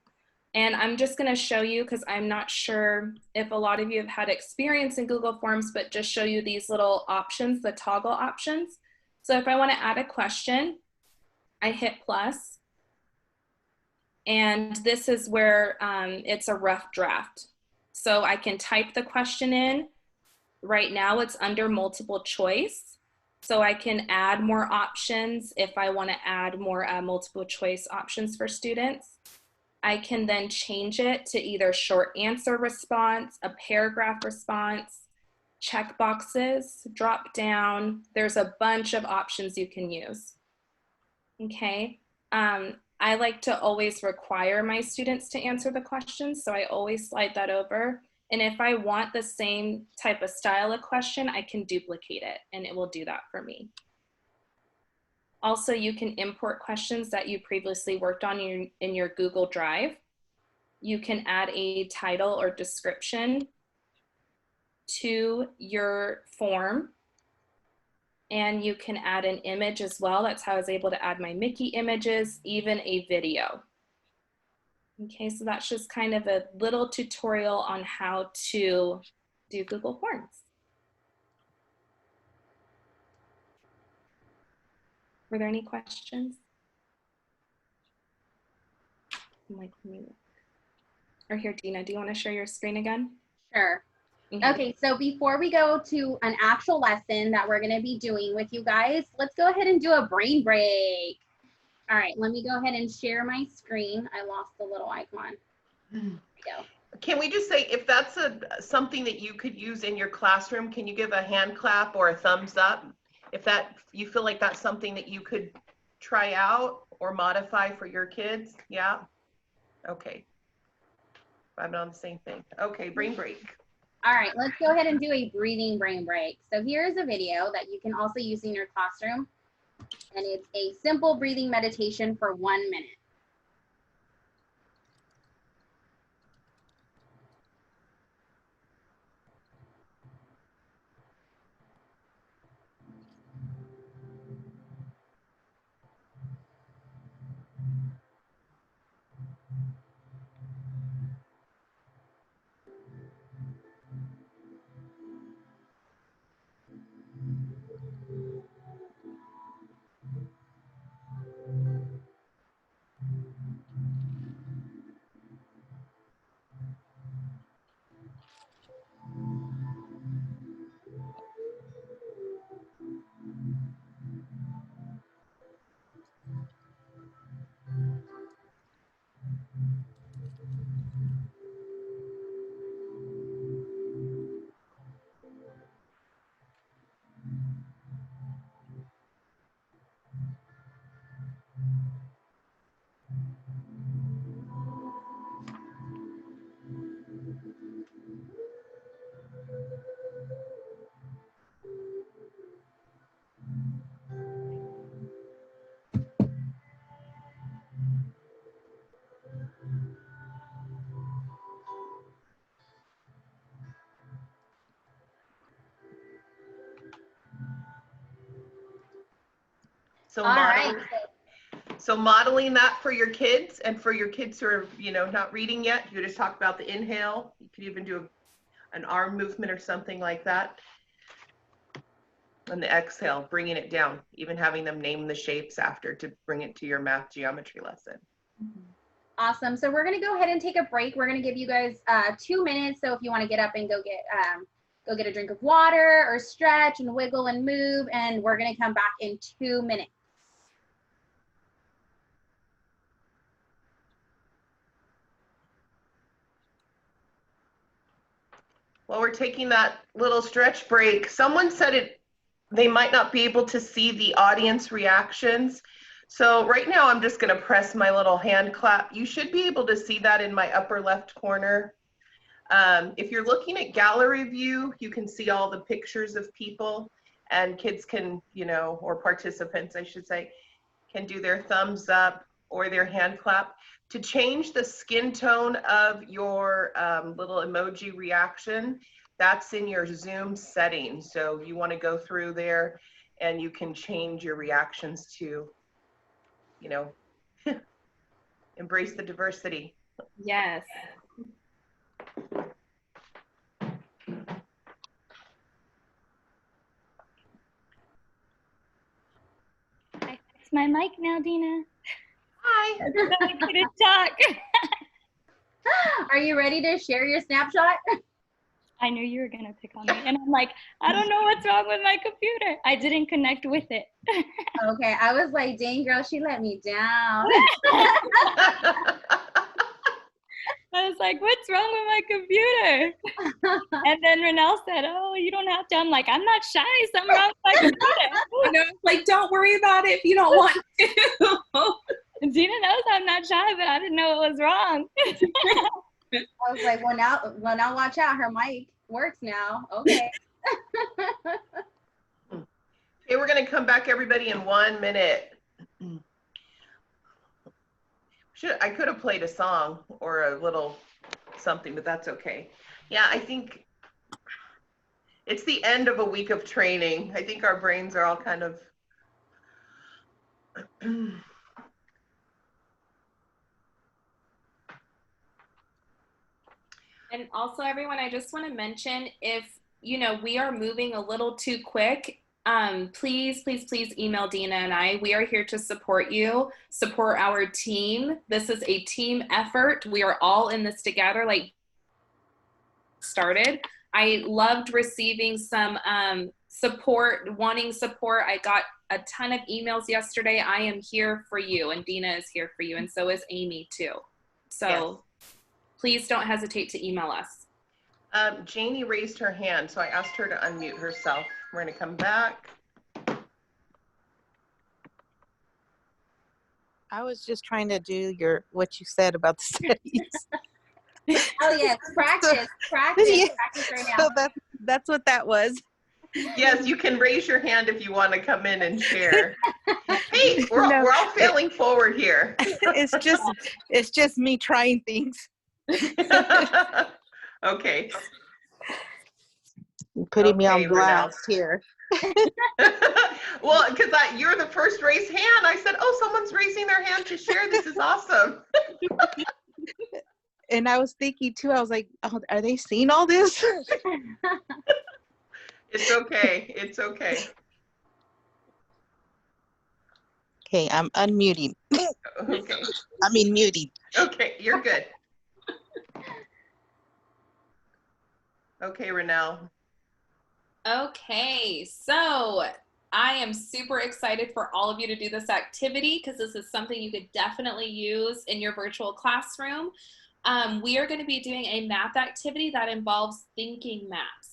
And I'm just going to show you, because I'm not sure if a lot of you have had experience in Google Forms, but just show you these little options, the toggle options. So if I want to add a question, I hit plus. And this is where it's a rough draft. So I can type the question in. Right now it's under multiple choice. So I can add more options if I want to add more multiple choice options for students. I can then change it to either short answer response, a paragraph response, check boxes, drop down. There's a bunch of options you can use. Okay. I like to always require my students to answer the questions, so I always slide that over. And if I want the same type of style of question, I can duplicate it, and it will do that for me. Also, you can import questions that you previously worked on in your Google Drive. You can add a title or description to your form. And you can add an image as well. That's how I was able to add my Mickey images, even a video. Okay, so that's just kind of a little tutorial on how to do Google Forms. Were there any questions? I'm like, or here, Dina, do you want to share your screen again? Sure. Okay, so before we go to an actual lesson that we're going to be doing with you guys, let's go ahead and do a brain break. All right, let me go ahead and share my screen. I lost the little icon. There we go. Can we just say, if that's something that you could use in your classroom, can you give a hand clap or a thumbs up? If that, you feel like that's something that you could try out or modify for your kids? Yeah? Okay. I'm on the same thing. Okay, brain break. All right, let's go ahead and do a breathing brain break. So here's a video that you can also use in your classroom. And it's a simple breathing meditation for 1 minute. So modeling that for your kids, and for your kids who are, you know, not reading yet, you just talk about the inhale. You could even do an arm movement or something like that. And the exhale, bringing it down, even having them name the shapes after to bring it to your math geometry lesson. Awesome. So we're going to go ahead and take a break. We're going to give you guys 2 minutes. So if you want to get up and go get a drink of water or stretch and wiggle and move, and we're going to come back in 2 minutes. While we're taking that little stretch break, someone said they might not be able to see the audience reactions. So right now I'm just going to press my little hand clap. You should be able to see that in my upper left corner. If you're looking at gallery view, you can see all the pictures of people, and kids can, you know, or participants, I should say, can do their thumbs up or their hand clap. To change the skin tone of your little emoji reaction, that's in your Zoom settings. So you want to go through there and you can change your reactions to, you know, embrace the diversity. Yes. I fixed my mic now, Dina. Hi. I couldn't talk. Are you ready to share your snapshot? I knew you were going to pick on me. And I'm like, I don't know what's wrong with my computer. I didn't connect with it. Okay, I was like, dang girl, she let me down. I was like, what's wrong with my computer? And then Renelle said, oh, you don't have to. I'm like, I'm not shy. Something wrong with my computer. No, like, don't worry about it if you don't want to. Dina knows I'm not shy, but I didn't know it was wrong. I was like, well now watch out. Her mic works now. Okay. Okay, we're going to come back, everybody, in 1 minute. I could have played a song or a little something, but that's okay. Yeah, I think it's the end of a week of training. I think our brains are all kind of And also, everyone, I just want to mention, if we are moving a little too quick, please, please, please email Dina and I. We are here to support you, support our team. This is a team effort. We are all in this together. Like started. I loved receiving some support, wanting support. I got a ton of emails yesterday. I am here for you, and Dina is here for you, and so is Amy too. So. Yes. Please don't hesitate to email us. Janie raised her hand, so I asked her to unmute herself. We're going to come back. I was just trying to do what you said about the studies. Oh yes, practice, practice, Yeah. practice right now. So that's what that was. Yes, you can raise your hand if you want to come in and share. Hey, we're all failing forward here. It's just me trying things. Okay. Putting me on blast here. Well, because you're the first raised hand. I said, oh, someone's raising their hand to share. This is awesome. And I was thinking too, I was like, oh, are they seeing all this? It's okay. It's okay. Okay, I'm unmuting. Okay. I mean, muting. Okay, you're good. Okay, Renelle. Okay, so I am super excited for all of you to do this activity because this is something you could definitely use in your virtual classroom. We are going to be doing a math activity that involves thinking maps.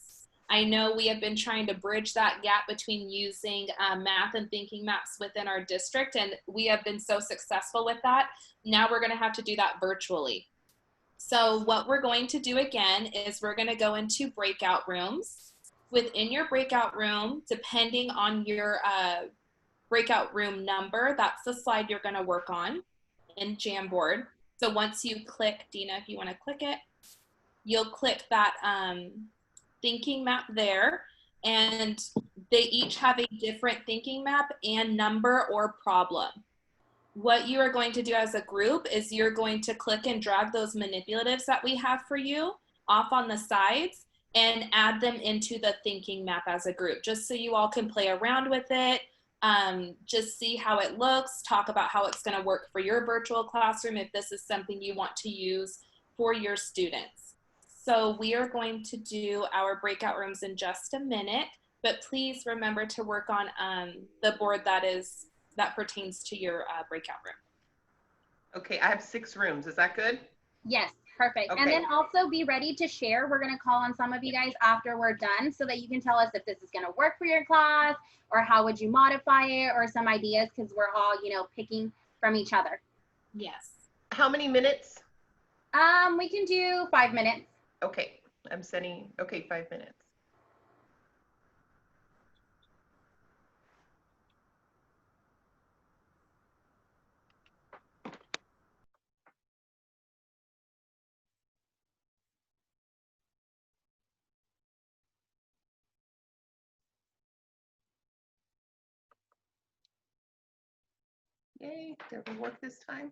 I know we have been trying to bridge that gap between using math and thinking maps within our district, and we have been so successful with that. Now we're going to have to do that virtually. So what we're going to do again is we're going to go into breakout rooms. Within your breakout room, depending on your breakout room number, that's the slide you're going to work on in Jamboard. So once you click, Dina, if you want to click it, you'll click that thinking map there, and they each have a different thinking map and number or problem. What you are going to do as a group is you're going to click and drag those manipulatives that we have for you off on the sides and add them into the thinking map as a group, just so you all can play around with it, just see how it looks, talk about how it's going to work for your virtual classroom if this is something you want to use for your students. So we are going to do our breakout rooms in just a minute, but please remember to work on the board that pertains to your breakout room. Okay, I have 6 rooms. Is that good? Yes, perfect. Okay. And then also be ready to share. We're going to call on some of you guys after we're done so that you can tell us if this is going to work for your class or how would you modify it or some ideas, because we're all, picking from each other. Yes. How many minutes? We can do 5 minutes. Okay, I'm sending, okay, 5 minutes. Yay, did it work this time?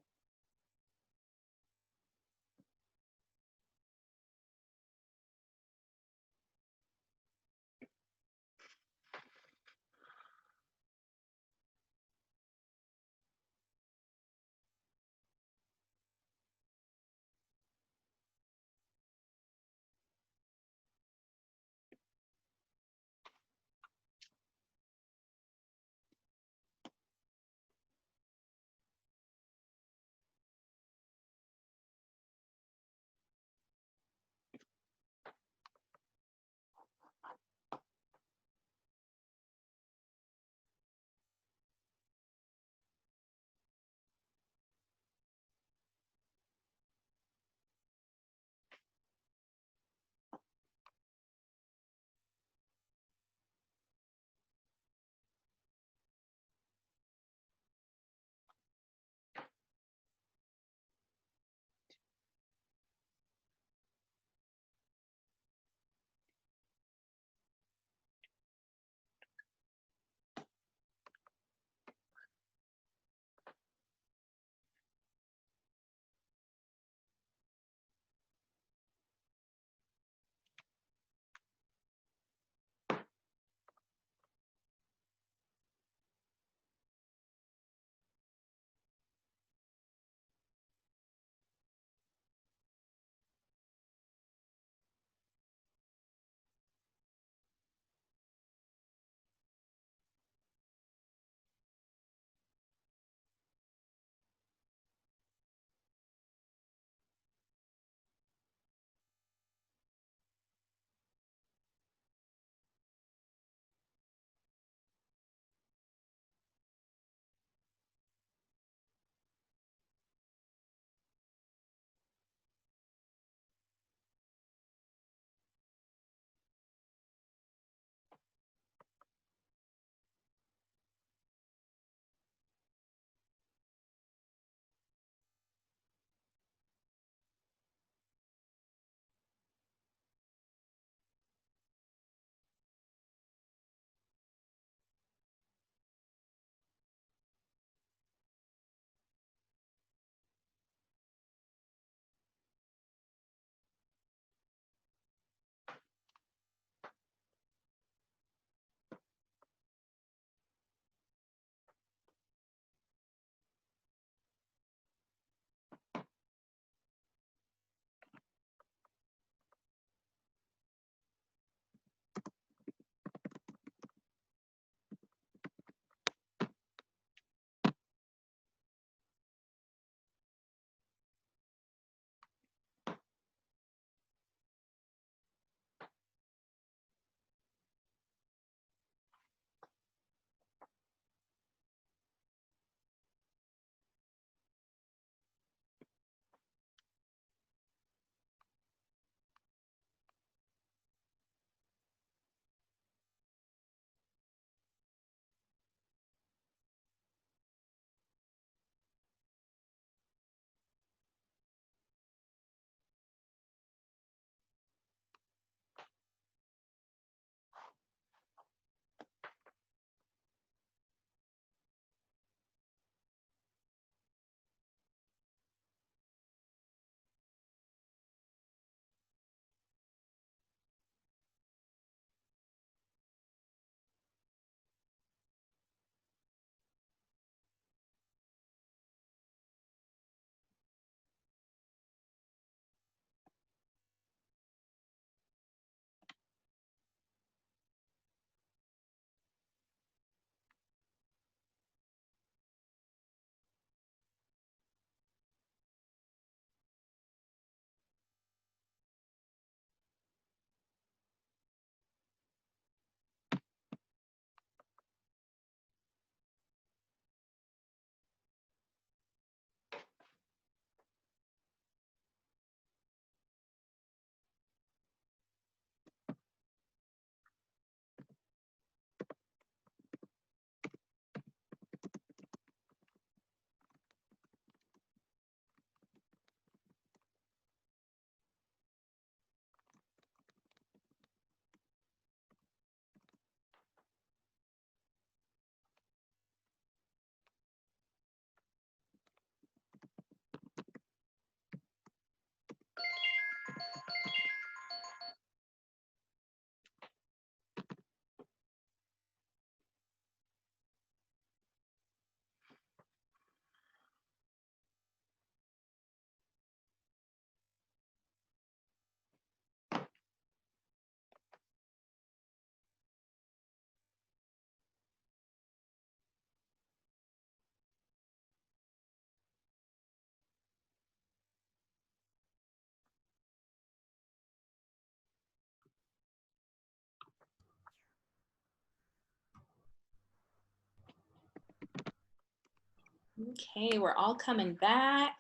Okay, we're all coming back.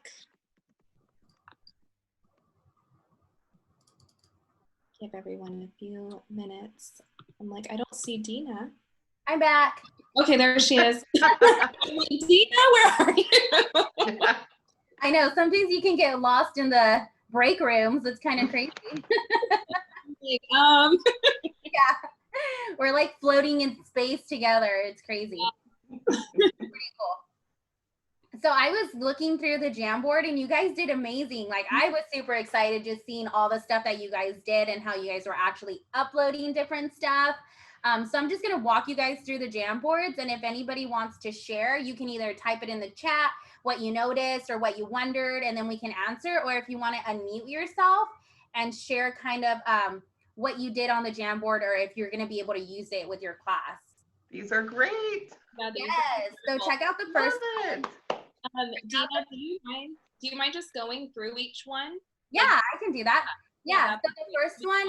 Give everyone a few minutes. I'm like, I don't see Dina. I'm back. Okay, there she is. Dina, where are you? I know, sometimes you can get lost in the break rooms. It's kind of crazy. Yeah, we're like floating in space together. It's crazy. Pretty cool. So I was looking through the Jamboard and you guys did amazing. Like I was super excited just seeing all the stuff that you guys did and how you guys were actually uploading different stuff. So I'm just gonna walk you guys through the Jamboards, and if anybody wants to share, you can either type it in the chat, what you noticed or what you wondered, and then we can answer, or if you wanna unmute yourself and share kind of what you did on the Jamboard, or if you're gonna be able to use it with your class. These are great. Yeah, Yes, so check out the first one. Dina, do you mind just going through each one? Yeah, I can do that. Yeah, so the first one,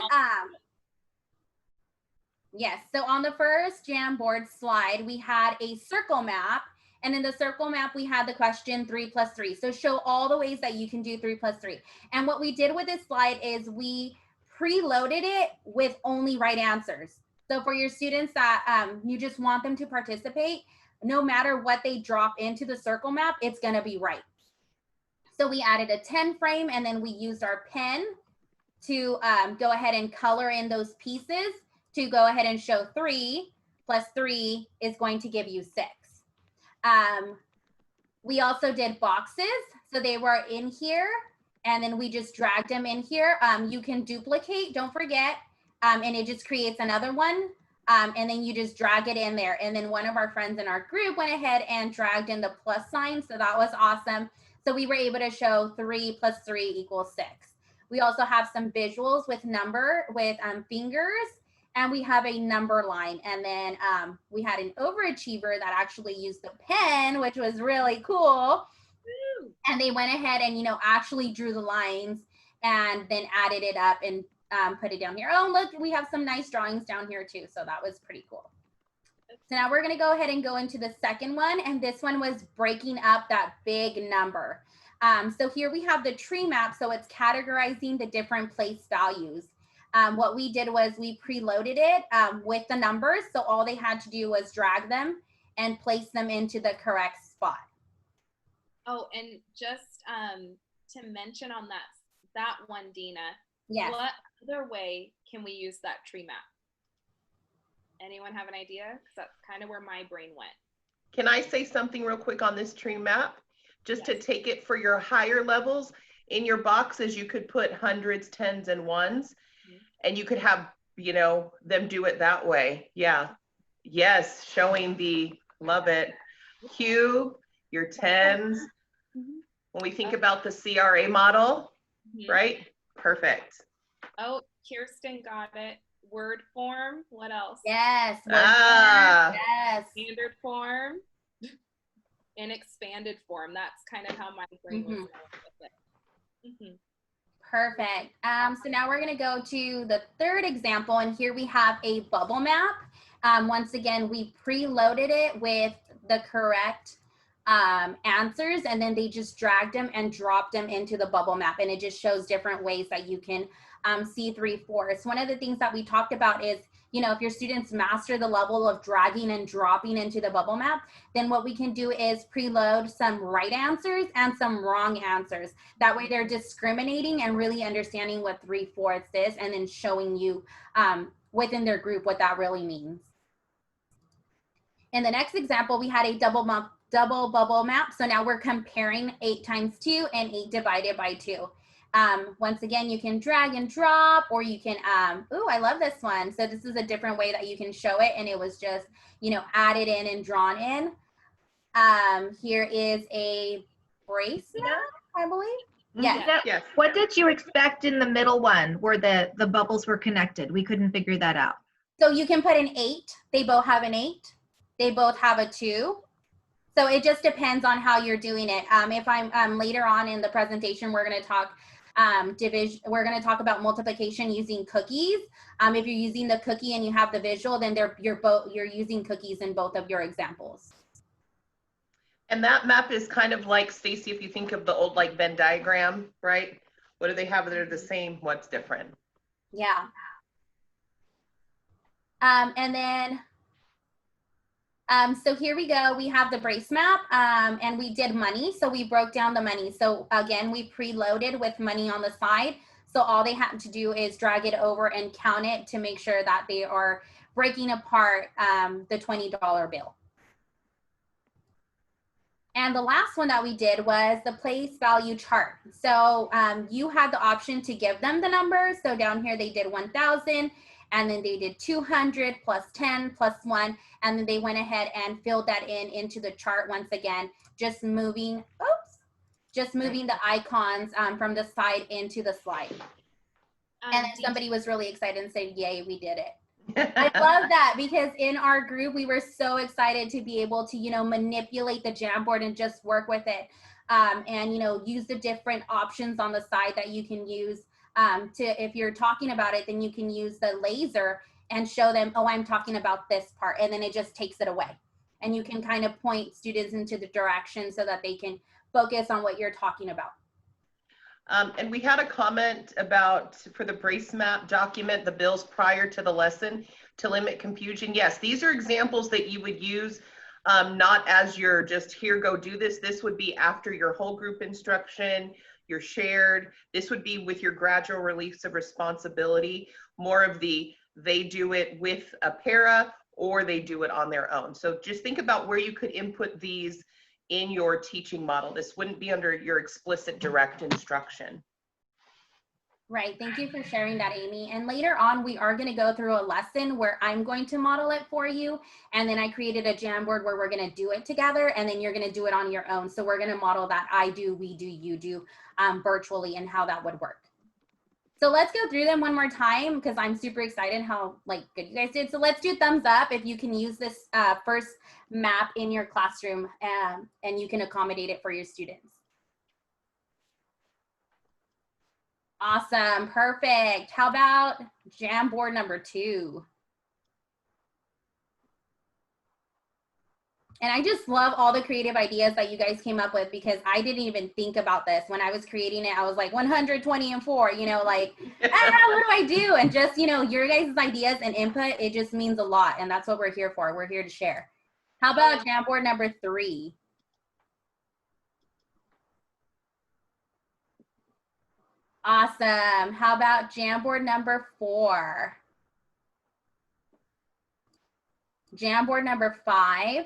yes, so on the first Jamboard slide, we had a circle map, and in the circle map, we had the question 3 plus 3. So show all the ways that you can do 3 plus 3. And what we did with this slide is we preloaded it with only right answers. So for your students that you just want them to participate, no matter what they drop into the circle map, it's gonna be right. So we added a 10 frame, and then we used our pen to go ahead and color in those pieces to go ahead and show 3 plus 3 is going to give you 6. We also did boxes. So they were in here, and then we just dragged them in here. You can duplicate, don't forget, and it just creates another one. And then you just drag it in there. And then one of our friends in our group went ahead and dragged in the plus sign. So that was awesome. So we were able to show 3 plus 3 equals 6. We also have some visuals with fingers, and we have a number line. And then we had an overachiever that actually used the pen, which was really cool. Woo. And they went ahead and, actually drew the lines and then added it up and put it down here. Oh, look, we have some nice drawings down here too. So that was pretty cool. So now we're going to go ahead and go into the second one. And this one was breaking up that big number. So here we have the tree map. So it's categorizing the different place values. What we did was we preloaded it with the numbers. So all they had to do was drag them and place them into the correct spot. Oh, and just to mention on that one, Dina, yes. What other way can we use that tree map? Anyone have an idea? Because that's kind of where my brain went. Can I say something real quick on this tree map? Just to take it for your higher levels, in your boxes, you could put hundreds, tens, and ones, and you could have, them do it that way. Yeah. Yes. Showing love it. Cube, your tens. When we think about the CRA model, right? Perfect. Oh, Kirsten got it. Word form. What else? Yes. Word form. Yes. Standard form. And expanded form. That's kind of how my brain was with it. Perfect. So now we're going to go to the third example, and here we have a bubble map. Once again, we preloaded it with the correct answers, and then they just dragged them and dropped them into the bubble map, and it just shows different ways that you can see 3/4. One of the things that we talked about is, if your students master the level of dragging and dropping into the bubble map, then what we can do is preload some right answers and some wrong answers. That way they're discriminating and really understanding what 3/4 is, and then showing you within their group what that really means. In the next example, we had a double bubble map. So now we're comparing 8 times 2 and 8 divided by 2. Once again, you can drag and drop, or you can, ooh, I love this one. So this is a different way that you can show it, and it was just, added in and drawn in. Here is a bracelet, I believe. Yes. Yes. What did you expect in the middle one where the bubbles were connected? We couldn't figure that out. So you can put an 8. They both have an 8. They both have a 2. So it just depends on how you're doing it. If I'm later on in the presentation, we're going to talk division. We're going to talk about multiplication using cookies. If you're using the cookie and you have the visual, then you're using cookies in both of your examples. And that map is kind of like, Stacy, if you think of the old like Venn diagram, right? What do they have that are the same? What's different? Yeah. And then, so here we go. We have the brace map, and we did money. So we broke down the money. So again, we preloaded with money on the side. So all they have to do is drag it over and count it to make sure that they are breaking apart the $20 bill. And the last one that we did was the place value chart. So you had the option to give them the numbers. So down here they did 1,000, and then they did 200 plus 10 plus 1, and then they went ahead and filled that into the chart once again, just moving, just moving the icons from the side into the slide. And then somebody was really excited and said, yay, we did it. I love that, because in our group, we were so excited to be able to, you know, manipulate the Jamboard and just work with it. And, you know, use the different options on the side that you can use to, if you're talking about it, then you can use the laser and show them, oh, I'm talking about this part. And then it just takes it away. And you can kind of point students into the direction so that they can focus on what you're talking about. And we had a comment about, for the brace map document, the bills prior to the lesson to limit confusion. Yes, these are examples that you would use, not as your just here, go do this. This would be after your whole group instruction, your shared. This would be with your gradual release of responsibility, more of the they do it with a para or they do it on their own. So just think about where you could input these in your teaching model. This wouldn't be under your explicit direct instruction. Right, thank you for sharing that, Amy. And later on, we are gonna go through a lesson where I'm going to model it for you. And then I created a Jamboard where we're gonna do it together, and then you're gonna do it on your own. So we're gonna model that I do, we do, you do virtually, and how that would work. So let's go through them one more time, because I'm super excited how good you guys did. So let's do thumbs up if you can use this first map in your classroom, and you can accommodate it for your students. Awesome, perfect. How about Jamboard number 2? And I just love all the creative ideas that you guys came up with, because I didn't even think about this. When I was creating it, I was like 120 and 4, you know, like, what do I do? And just, you know, your guys' ideas and input, it just means a lot. And that's what we're here for. We're here to share. How about Jamboard number 3? Awesome. How about Jamboard number 4? Jamboard number 5.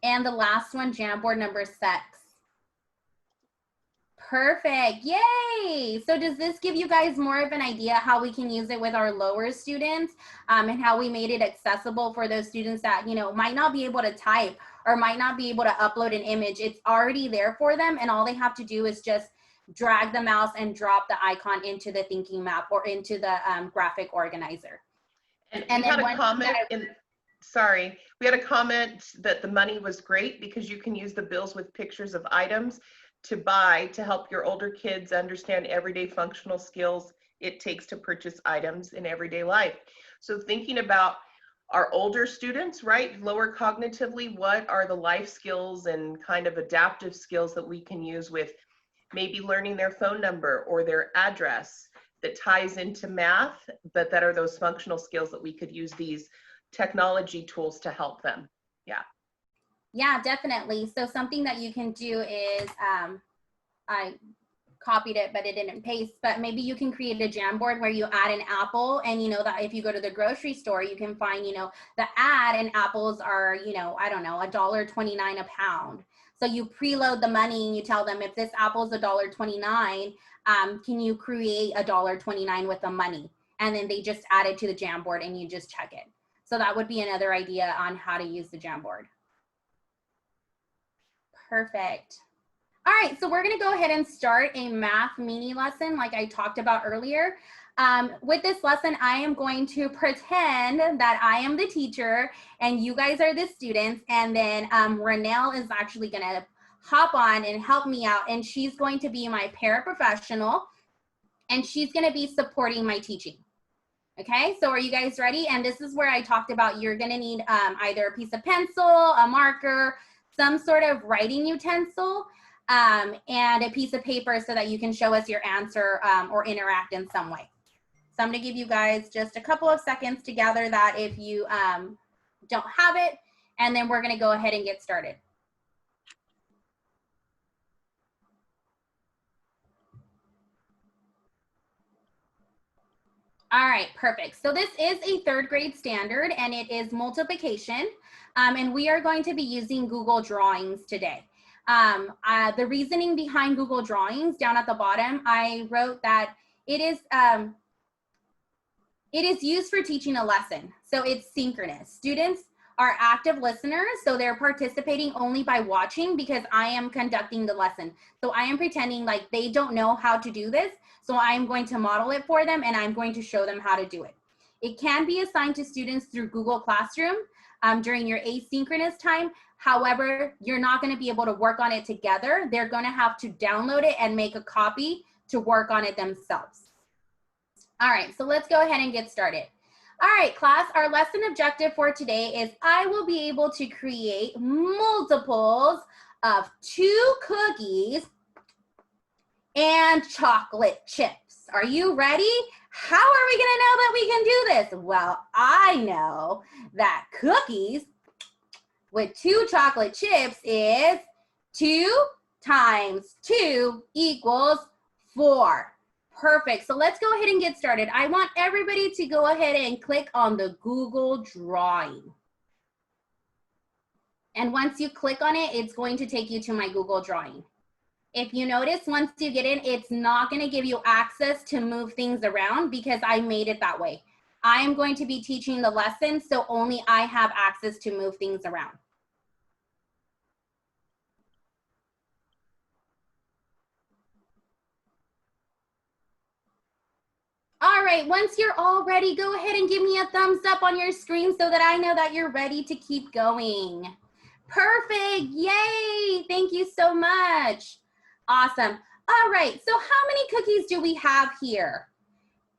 And the last one, Jamboard number 6. Perfect, yay! So does this give you guys more of an idea how we can use it with our lower students, and how we made it accessible for those students that, you know, might not be able to type or might not be able to upload an image? It's already there for them, and all they have to do is just drag the mouse and drop the icon into the thinking map or into the graphic organizer. And we had a comment sorry, we had a comment that the money was great because you can use the bills with pictures of items to buy to help your older kids understand everyday functional skills it takes to purchase items in everyday life. So thinking about our older students, right, lower cognitively, what are the life skills and kind of adaptive skills that we can use with maybe learning their phone number or their address that ties into math, but that are those functional skills that we could use these technology tools to help them. Yeah. Yeah, definitely. So something that you can do is, I copied it, but it didn't paste, but maybe you can create a Jamboard where you add an apple, and you know that if you go to the grocery store, you can find, you know, the ad, and apples are, you know, I don't know, $1.29 a pound. So you preload the money and you tell them, if this apple's $1.29, can you create $1.29 with the money? And then they just add it to the Jamboard and you just check it. So that would be another idea on how to use the Jamboard. Perfect. All right, so we're gonna go ahead and start a math mini lesson like I talked about earlier. With this lesson, I am going to pretend that I am the teacher and you guys are the students, and then Renelle is actually gonna hop on and help me out, and she's going to be my paraprofessional, and she's gonna be supporting my teaching. Okay, so are you guys ready? And this is where I talked about you're gonna need either a piece of pencil, a marker, some sort of writing utensil, and a piece of paper so that you can show us your answer or interact in some way. So I'm gonna give you guys just a couple of seconds to gather that if you don't have it, and then we're gonna go ahead and get started. All right, perfect. So this is a 3rd grade standard and it is multiplication. And we are going to be using Google Drawings today. The reasoning behind Google Drawings down at the bottom, I wrote that it is used for teaching a lesson. So it's synchronous. Students are active listeners, so they're participating only by watching because I am conducting the lesson. So I am pretending like they don't know how to do this. So I'm going to model it for them and I'm going to show them how to do it. It can be assigned to students through Google Classroom during your asynchronous time. However, you're not going to be able to work on it together. They're going to have to download it and make a copy to work on it themselves. All right, so let's go ahead and get started. All right, class, our lesson objective for today is I will be able to create multiples of 2 cookies and chocolate chips. Are you ready? How are we gonna know that we can do this? Well, I know that cookies with 2 chocolate chips is 2 times 2 equals 4. Perfect, so let's go ahead and get started. I want everybody to go ahead and click on the Google Drawing. And once you click on it, it's going to take you to my Google Drawing. If you notice, once you get in, it's not gonna give you access to move things around because I made it that way. I am going to be teaching the lesson, so only I have access to move things around. All right, once you're all ready, go ahead and give me a thumbs up on your screen so that I know that you're ready to keep going. Perfect, yay, thank you so much. Awesome. All right, so how many cookies do we have here?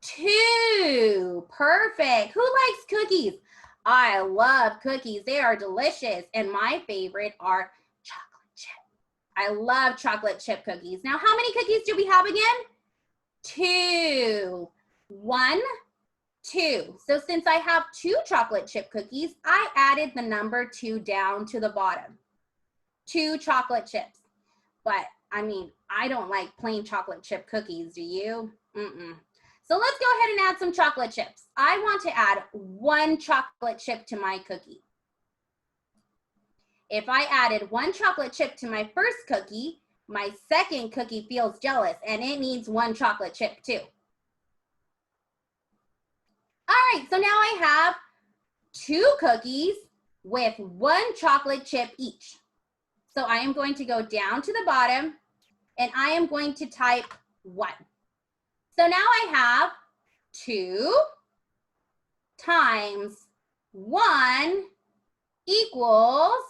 2, perfect. Who likes cookies? I love cookies, they are delicious. And my favorite are chocolate chip. I love chocolate chip cookies. Now, how many cookies do we have again? 2. 1, 2. So since I have 2 chocolate chip cookies, I added the number 2 down to the bottom. 2 chocolate chips. But I mean, I don't like plain chocolate chip cookies, do you? So let's go ahead and add some chocolate chips. I want to add 1 chocolate chip to my cookie. If I added 1 chocolate chip to my first cookie, my second cookie feels jealous and it needs 1 chocolate chip too. All right, so now I have 2 cookies with 1 chocolate chip each. So I am going to go down to the bottom and I am going to type 1. So now I have 2 times 1 equals,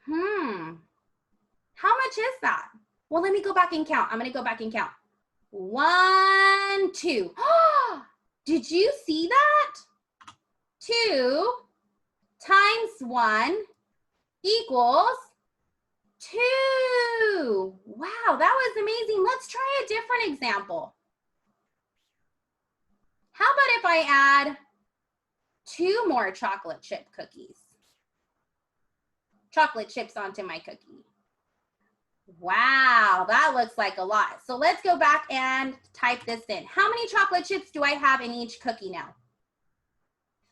how much is that? Well, let me go back and count. I'm gonna go back and count. 1, 2. Did you see that? 2 times 1 equals 2. Wow, that was amazing. Let's try a different example. How about if I add 2 more chocolate chip cookies? Chocolate chips onto my cookie. Wow, that looks like a lot. So let's go back and type this in. How many chocolate chips do I have in each cookie now?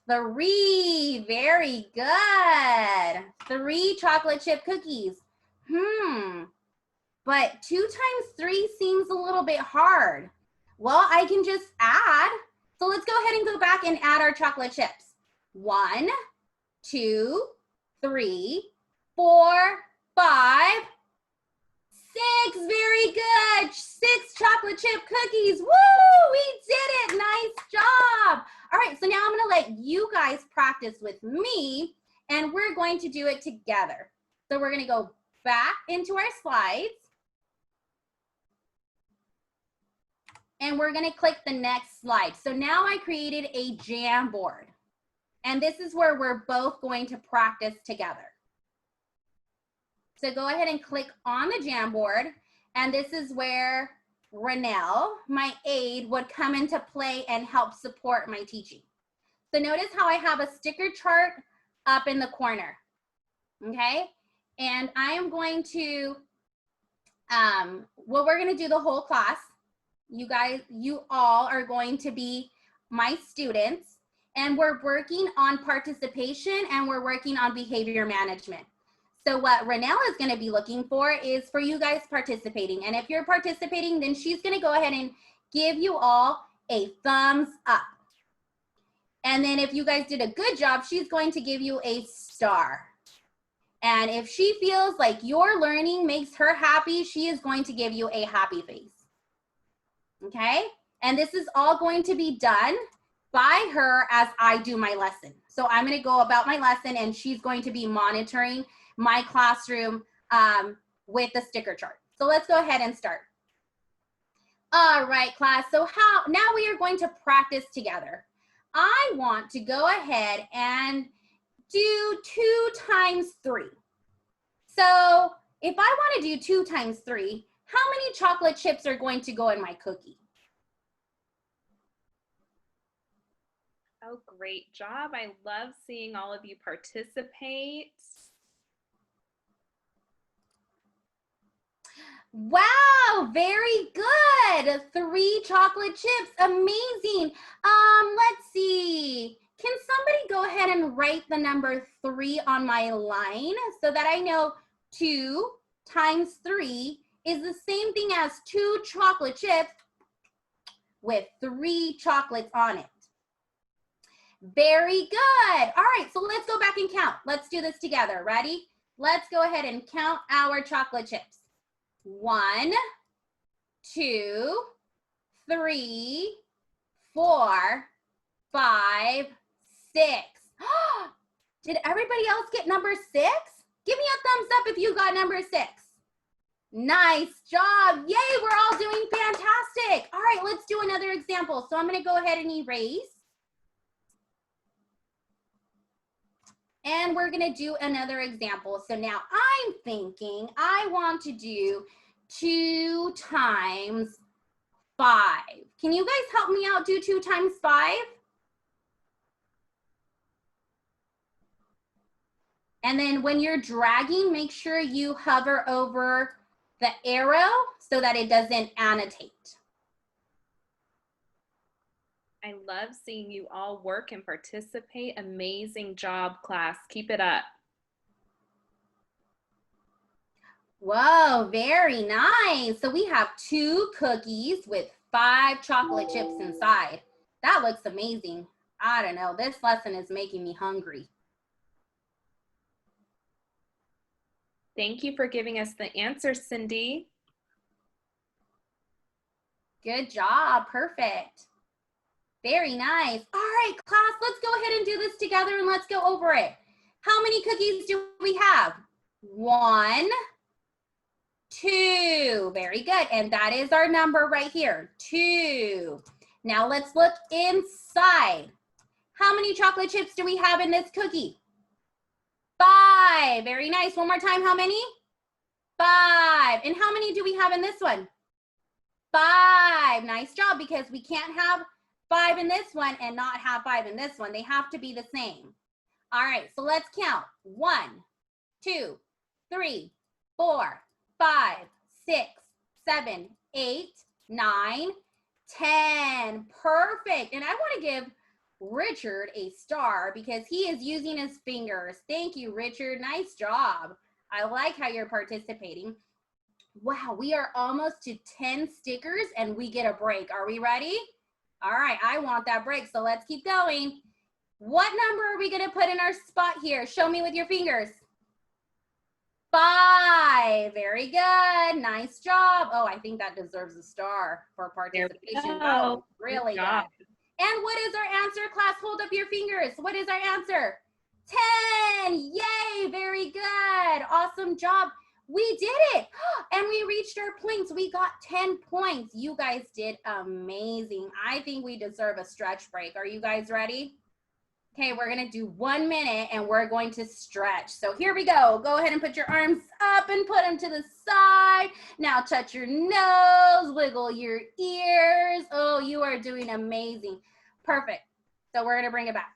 3, very good. 3 chocolate chip cookies. But 2 times 3 seems a little bit hard. Well, I can just add. So let's go ahead and go back and add our chocolate chips. 1, 2, 3, 4, 5, 6, very good. 6 chocolate chip cookies. Woo, we did it, nice job. All right, so now I'm gonna let you guys practice with me and we're going to do it together. So we're gonna go back into our slides. and we're gonna click the next slide. So now I created a Jamboard, and this is where we're both going to practice together. So go ahead and click on the Jamboard, and this is where Renelle, my aide, would come into play and help support my teaching. So notice how I have a sticker chart up in the corner, okay? And I am going to, well, we're gonna do the whole class. You all are going to be my students, and we're working on participation and we're working on behavior management. So what Renelle is going to be looking for is for you guys participating. And if you're participating, then she's going to go ahead and give you all a thumbs up. And then if you guys did a good job, she's going to give you a star. And if she feels like your learning makes her happy, she is going to give you a happy face. Okay? And this is all going to be done by her as I do my lesson. So I'm going to go about my lesson, and she's going to be monitoring my classroom with the sticker chart. So let's go ahead and start. All right, class. So now we are going to practice together. I want to go ahead and do 2 times 3. So if I want to do 2 times 3, how many chocolate chips are going to go in my cookie? Oh, great job. I love seeing all of you participate. Wow, very good. 3 chocolate chips, amazing. Let's see. Can somebody go ahead and write the number 3 on my line so that I know 2 times 3 is the same thing as 2 chocolate chips with 3 chocolates on it. Very good. All right, so let's go back and count. Let's do this together. Ready? Let's go ahead and count our chocolate chips. 1, 2, 3, 4, 5, 6. Did everybody else get number 6? Give me a thumbs up if you got number 6. Nice job. Yay, we're all doing fantastic. All right, let's do another example. So I'm going to go ahead and erase. And we're going to do another example. So now I'm thinking I want to do 2 times 5. Can you guys help me out do 2 times 5? And then when you're dragging, make sure you hover over the arrow so that it doesn't annotate. I love seeing you all work and participate. Amazing job, class. Keep it up. Whoa, very nice. So we have 2 cookies with 5 chocolate chips inside. That looks amazing. I don't know. This lesson is making me hungry. Thank you for giving us the answer, Cindy. Good job. Perfect. Very nice. All right, class, let's go ahead and do this together and let's go over it. How many cookies do we have? 1, 2. Very good. And that is our number right here, 2. Now let's look inside. How many chocolate chips do we have in this cookie? 5. Very nice. One more time. How many? 5. And how many do we have in this one? 5. Nice job, because we can't have 5 in this one and not have 5 in this one. They have to be the same. All right, so let's count. 1, 2, 3, 4, 5, 6, 7, 8, 9, 10. Perfect. And I want to give Richard a star because he is using his fingers. Thank you, Richard. Nice job. I like how you're participating. Wow, we are almost to 10 stickers and we get a break. Are we ready? All right, I want that break, so let's keep going. What number are we gonna put in our spot here? Show me with your fingers. 5, very good, nice job. Oh, I think that deserves a star for participation. That was really good. And what is our answer, class? Hold up your fingers. What is our answer? 10, yay, very good, awesome job. We did it. And we reached our points. We got 10 points. You guys did amazing. I think we deserve a stretch break. Are you guys ready? Okay, we're going to do 1 minute and we're going to stretch. So here we go. Go ahead and put your arms up and put them to the side. Now touch your nose, wiggle your ears. Oh, you are doing amazing. Perfect. So we're going to bring it back.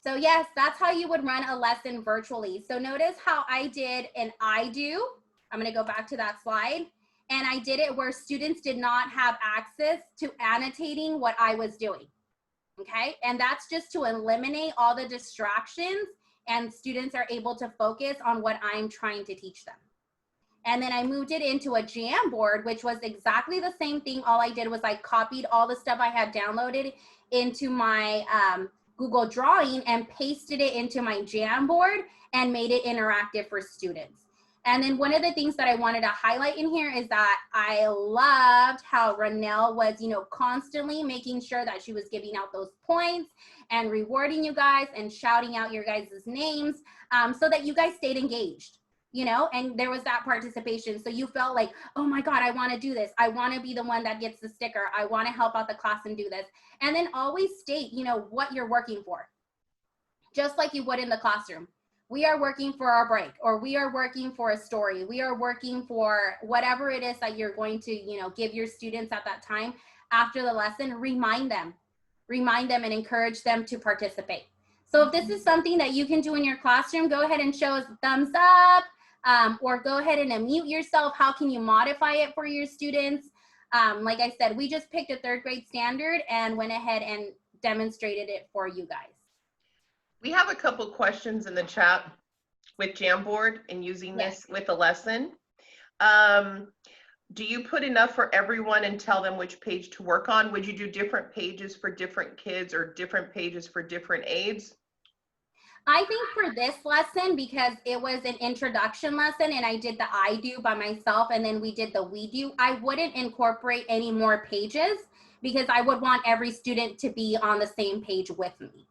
So yes, that's how you would run a lesson virtually. So notice how I did an I do. I'm going to go back to that slide. And I did it where students did not have access to annotating what I was doing. Okay, and that's just to eliminate all the distractions and students are able to focus on what I'm trying to teach them. And then I moved it into a Jamboard, which was exactly the same thing. All I did was I copied all the stuff I had downloaded into my Google Drawing and pasted it into my Jamboard and made it interactive for students. And then one of the things that I wanted to highlight in here is that I loved how Ranelle was, you know, constantly making sure that she was giving out those points and rewarding you guys and shouting out your guys' names so that you guys stayed engaged, you know, and there was that participation. So you felt like, oh my God, I want to do this. I want to be the one that gets the sticker. I want to help out the class and do this. And then always state, you know, what you're working for, just like you would in the classroom. We are working for our break, or we are working for a story. We are working for whatever it is that you're going to, you know, give your students at that time after the lesson. Remind them and encourage them to participate. So if this is something that you can do in your classroom, go ahead and show us a thumbs up, or go ahead and unmute yourself. How can you modify it for your students? Like I said, we just picked a 3rd grade standard and went ahead and demonstrated it for you guys. We have a couple questions in the chat with Jamboard and using this with a lesson. Do you put enough for everyone and tell them which page to work on? Would you do different pages for different kids or different pages for different aides? I think for this lesson, because it was an introduction lesson and I did the I do by myself and then we did the we do, I wouldn't incorporate any more pages because I would want every student to be on the same page with me.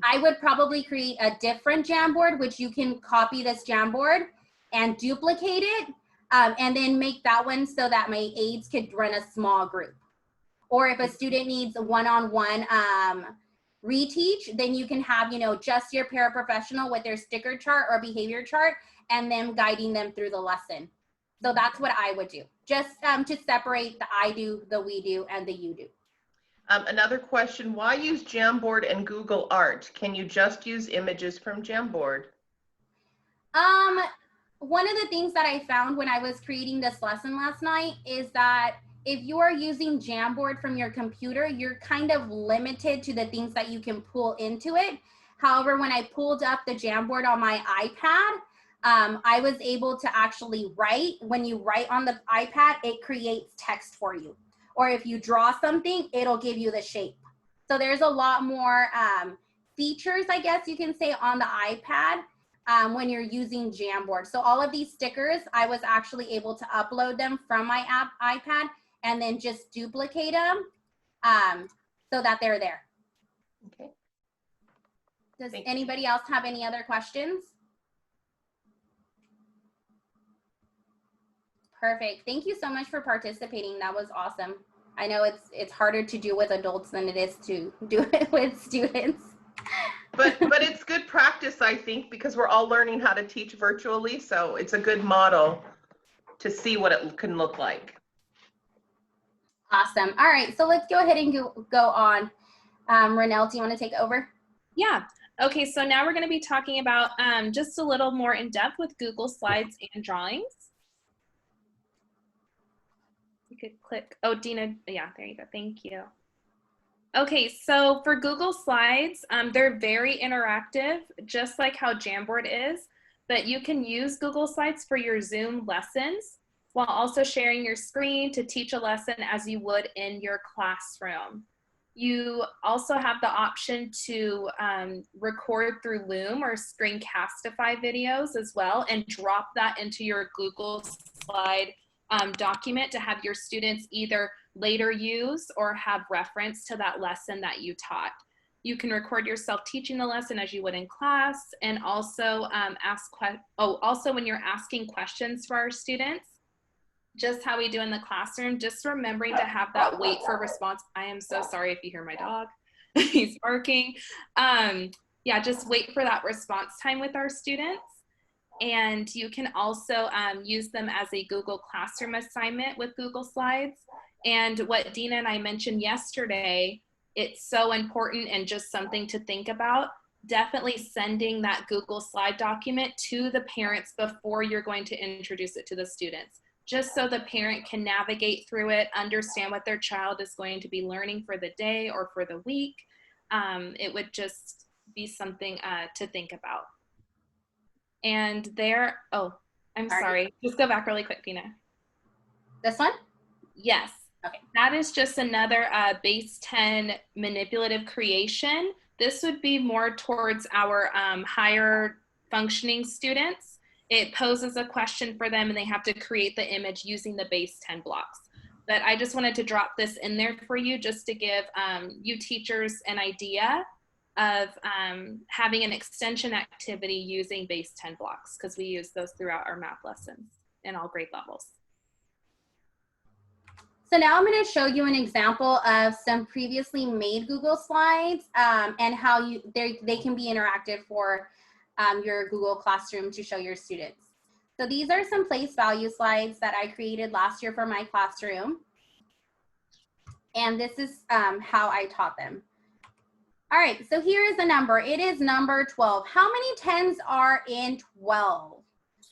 I would probably create a different Jamboard, which you can copy this Jamboard and duplicate it, and then make that one so that my aides could run a small group. Or if a student needs a one-on-one reteach, then you can have, you know, just your paraprofessional with their sticker chart or behavior chart and them guiding them through the lesson. So that's what I would do, just to separate the I do, the we do, and the you do. Another question, why use Jamboard and Google Art? Can you just use images from Jamboard? One of the things that I found when I was creating this lesson last night is that if you are using Jamboard from your computer, you're kind of limited to the things that you can pull into it. However, when I pulled up the Jamboard on my iPad, I was able to actually write. When you write on the iPad, it creates text for you. Or if you draw something, it'll give you the shape. So there's a lot more features, I guess you can say, on the iPad when you're using Jamboard. So all of these stickers, I was actually able to upload them from my iPad and then just duplicate them so that they're there. Okay. Does anybody else have any other questions? Perfect. Thank you so much for participating. That was awesome. I know it's harder to do with adults than it is to do it with students. But it's good practice, I think, because we're all learning how to teach virtually. So it's a good model to see what it can look like. Awesome. All right. So let's go ahead and go on. Ranelle, do you want to take over? Yeah. Okay. So now we're going to be talking about just a little more in depth with Google Slides and drawings. You could click, oh, Dina, yeah, there you go, thank you. Okay, so for Google Slides, they're very interactive, just like how Jamboard is, but you can use Google Slides for your Zoom lessons while also sharing your screen to teach a lesson as you would in your classroom. You also have the option to record through Loom or Screencastify videos as well and drop that into your Google Slide document to have your students either later use or have reference to that lesson that you taught. You can record yourself teaching the lesson as you would in class, and also also when you're asking questions for our students, just how we do in the classroom, just remembering to have that wait for response. I am so sorry if you hear my dog. He's barking. Yeah, just wait for that response time with our students. And you can also use them as a Google Classroom assignment with Google Slides. And what Dina and I mentioned yesterday, it's so important and just something to think about. Definitely sending that Google Slide document to the parents before you're going to introduce it to the students, just so the parent can navigate through it, understand what their child is going to be learning for the day or for the week. It would just be something to think about. And there, oh, I'm sorry. Just go back really quick, Dina. This one? Yes. Okay. That is just another base 10 manipulative creation. This would be more towards our higher functioning students. It poses a question for them and they have to create the image using the base 10 blocks. But I just wanted to drop this in there for you just to give you teachers an idea of having an extension activity using base 10 blocks, because we use those throughout our math lessons in all grade levels. So now I'm going to show you an example of some previously made Google Slides and how they can be interactive for your Google Classroom to show your students. So these are some place value slides that I created last year for my classroom. And this is how I taught them. All right, so here is the number. It is number 12. How many 10s are in 12?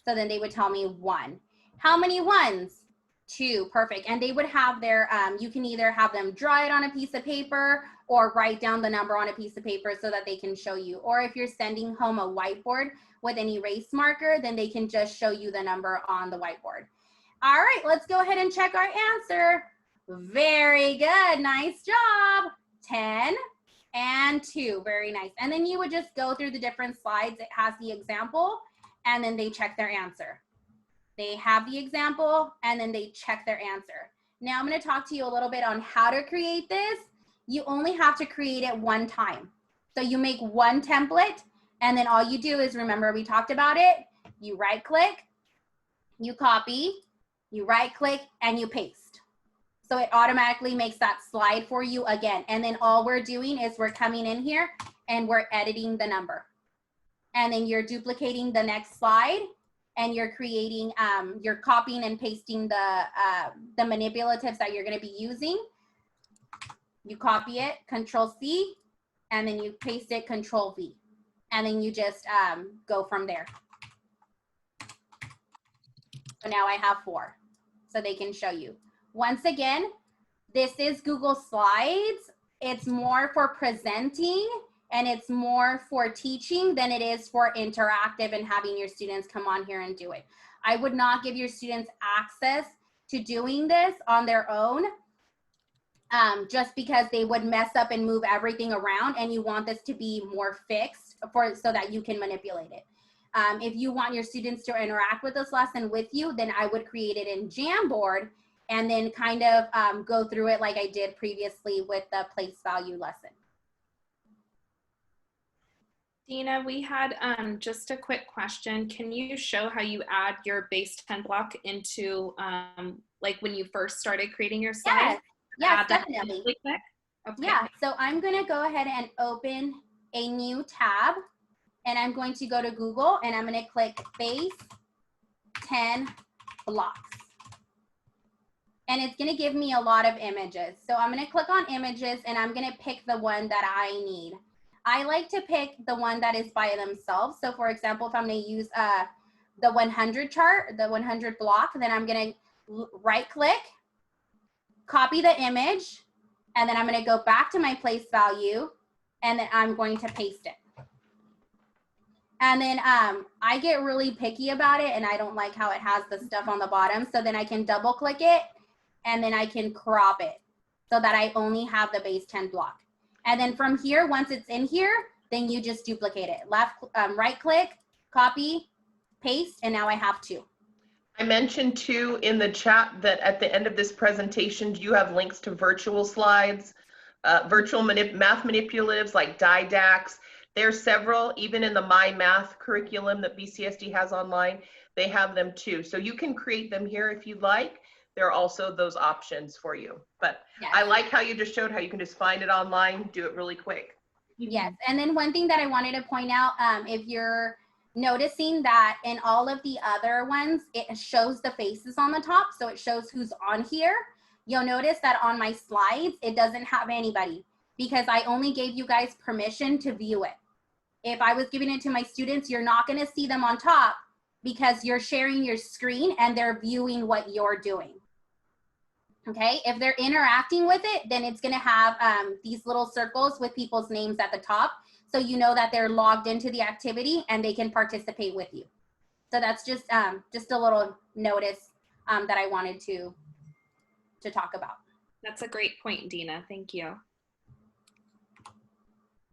So then they would tell me 1. How many 1s? 2, perfect. And they would have their, you can either have them draw it on a piece of paper or write down the number on a piece of paper so that they can show you. Or if you're sending home a whiteboard with an erase marker, then they can just show you the number on the whiteboard. All right, let's go ahead and check our answer. Very good, nice job. 10 and 2, very nice. And then you would just go through the different slides. It has the example and then they check their answer. They have the example and then they check their answer. Now I'm going to talk to you a little bit on how to create this. You only have to create it one time. So you make one template and then all you do is, remember we talked about it, you right click, you copy, you right click and you paste. So it automatically makes that slide for you again. And then all we're doing is we're coming in here and we're editing the number. And then you're duplicating the next slide and you're creating, you're copying and pasting the manipulatives that you're gonna be using. You copy it, Control C, and then you paste it, Control V. And then you just go from there. So now I have 4, so they can show you. Once again, this is Google Slides. It's more for presenting and it's more for teaching than it is for interactive and having your students come on here and do it. I would not give your students access to doing this on their own just because they would mess up and move everything around, and you want this to be more fixed so that you can manipulate it. If you want your students to interact with this lesson with you, then I would create it in Jamboard and then kind of go through it like I did previously with the place value lesson. Dina, we had just a quick question. Can you show how you add your base 10 block into like when you first started creating your slides? Yes, definitely. Really quick? Okay. Yeah, so I'm gonna go ahead and open a new tab and I'm going to go to Google and I'm gonna click base 10 blocks. And it's gonna give me a lot of images. So I'm gonna click on images and I'm gonna pick the one that I need. I like to pick the one that is by themselves. So for example, if I'm gonna use the 100 chart, the 100 block, then I'm gonna right click, copy the image, and then I'm gonna go back to my place value and then I'm going to paste it. And then I get really picky about it and I don't like how it has the stuff on the bottom. So then I can double click it and then I can crop it so that I only have the base 10 block. And then from here, once it's in here, then you just duplicate it. Right click, copy, paste, and now I have 2. I mentioned too in the chat that at the end of this presentation, you have links to virtual slides Virtual math manipulatives like didacts. There's several, even in the My Math curriculum that BCSD has online, they have them too. So you can create them here if you'd like. There are also those options for you. But Yes. I like how you just showed how you can just find it online, do it really quick. Yes, and then one thing that I wanted to point out, if you're noticing that in all of the other ones, it shows the faces on the top, so it shows who's on here. You'll notice that on my slides, it doesn't have anybody because I only gave you guys permission to view it. If I was giving it to my students, you're not gonna see them on top because you're sharing your screen and they're viewing what you're doing. Okay, if they're interacting with it, then it's gonna have these little circles with people's names at the top. So you know that they're logged into the activity and they can participate with you. So that's just a little notice that I wanted to talk about. That's a great point, Dina. Thank you.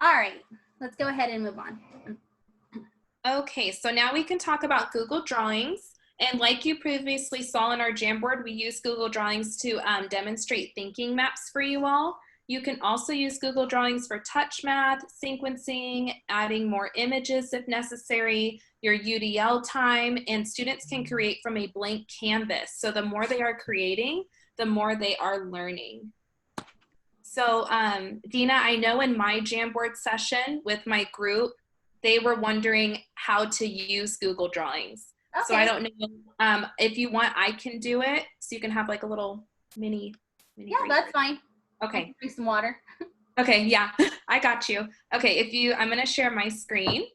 All right, let's go ahead and move on. Okay, so now we can talk about Google Drawings. And like you previously saw in our Jamboard, we use Google Drawings to demonstrate thinking maps for you all. You can also use Google Drawings for touch math, sequencing, adding more images if necessary, your UDL time, and students can create from a blank canvas. So the more they are creating, the more they are learning. So Dina, I know in my Jamboard session with my group, they were wondering how to use Google Drawings. Okay. So I don't know if you want, I can do it. So you can have like a little mini yeah, that's fine. Okay. Drink some water. Okay, yeah, I got you. Okay, I'm gonna share my screen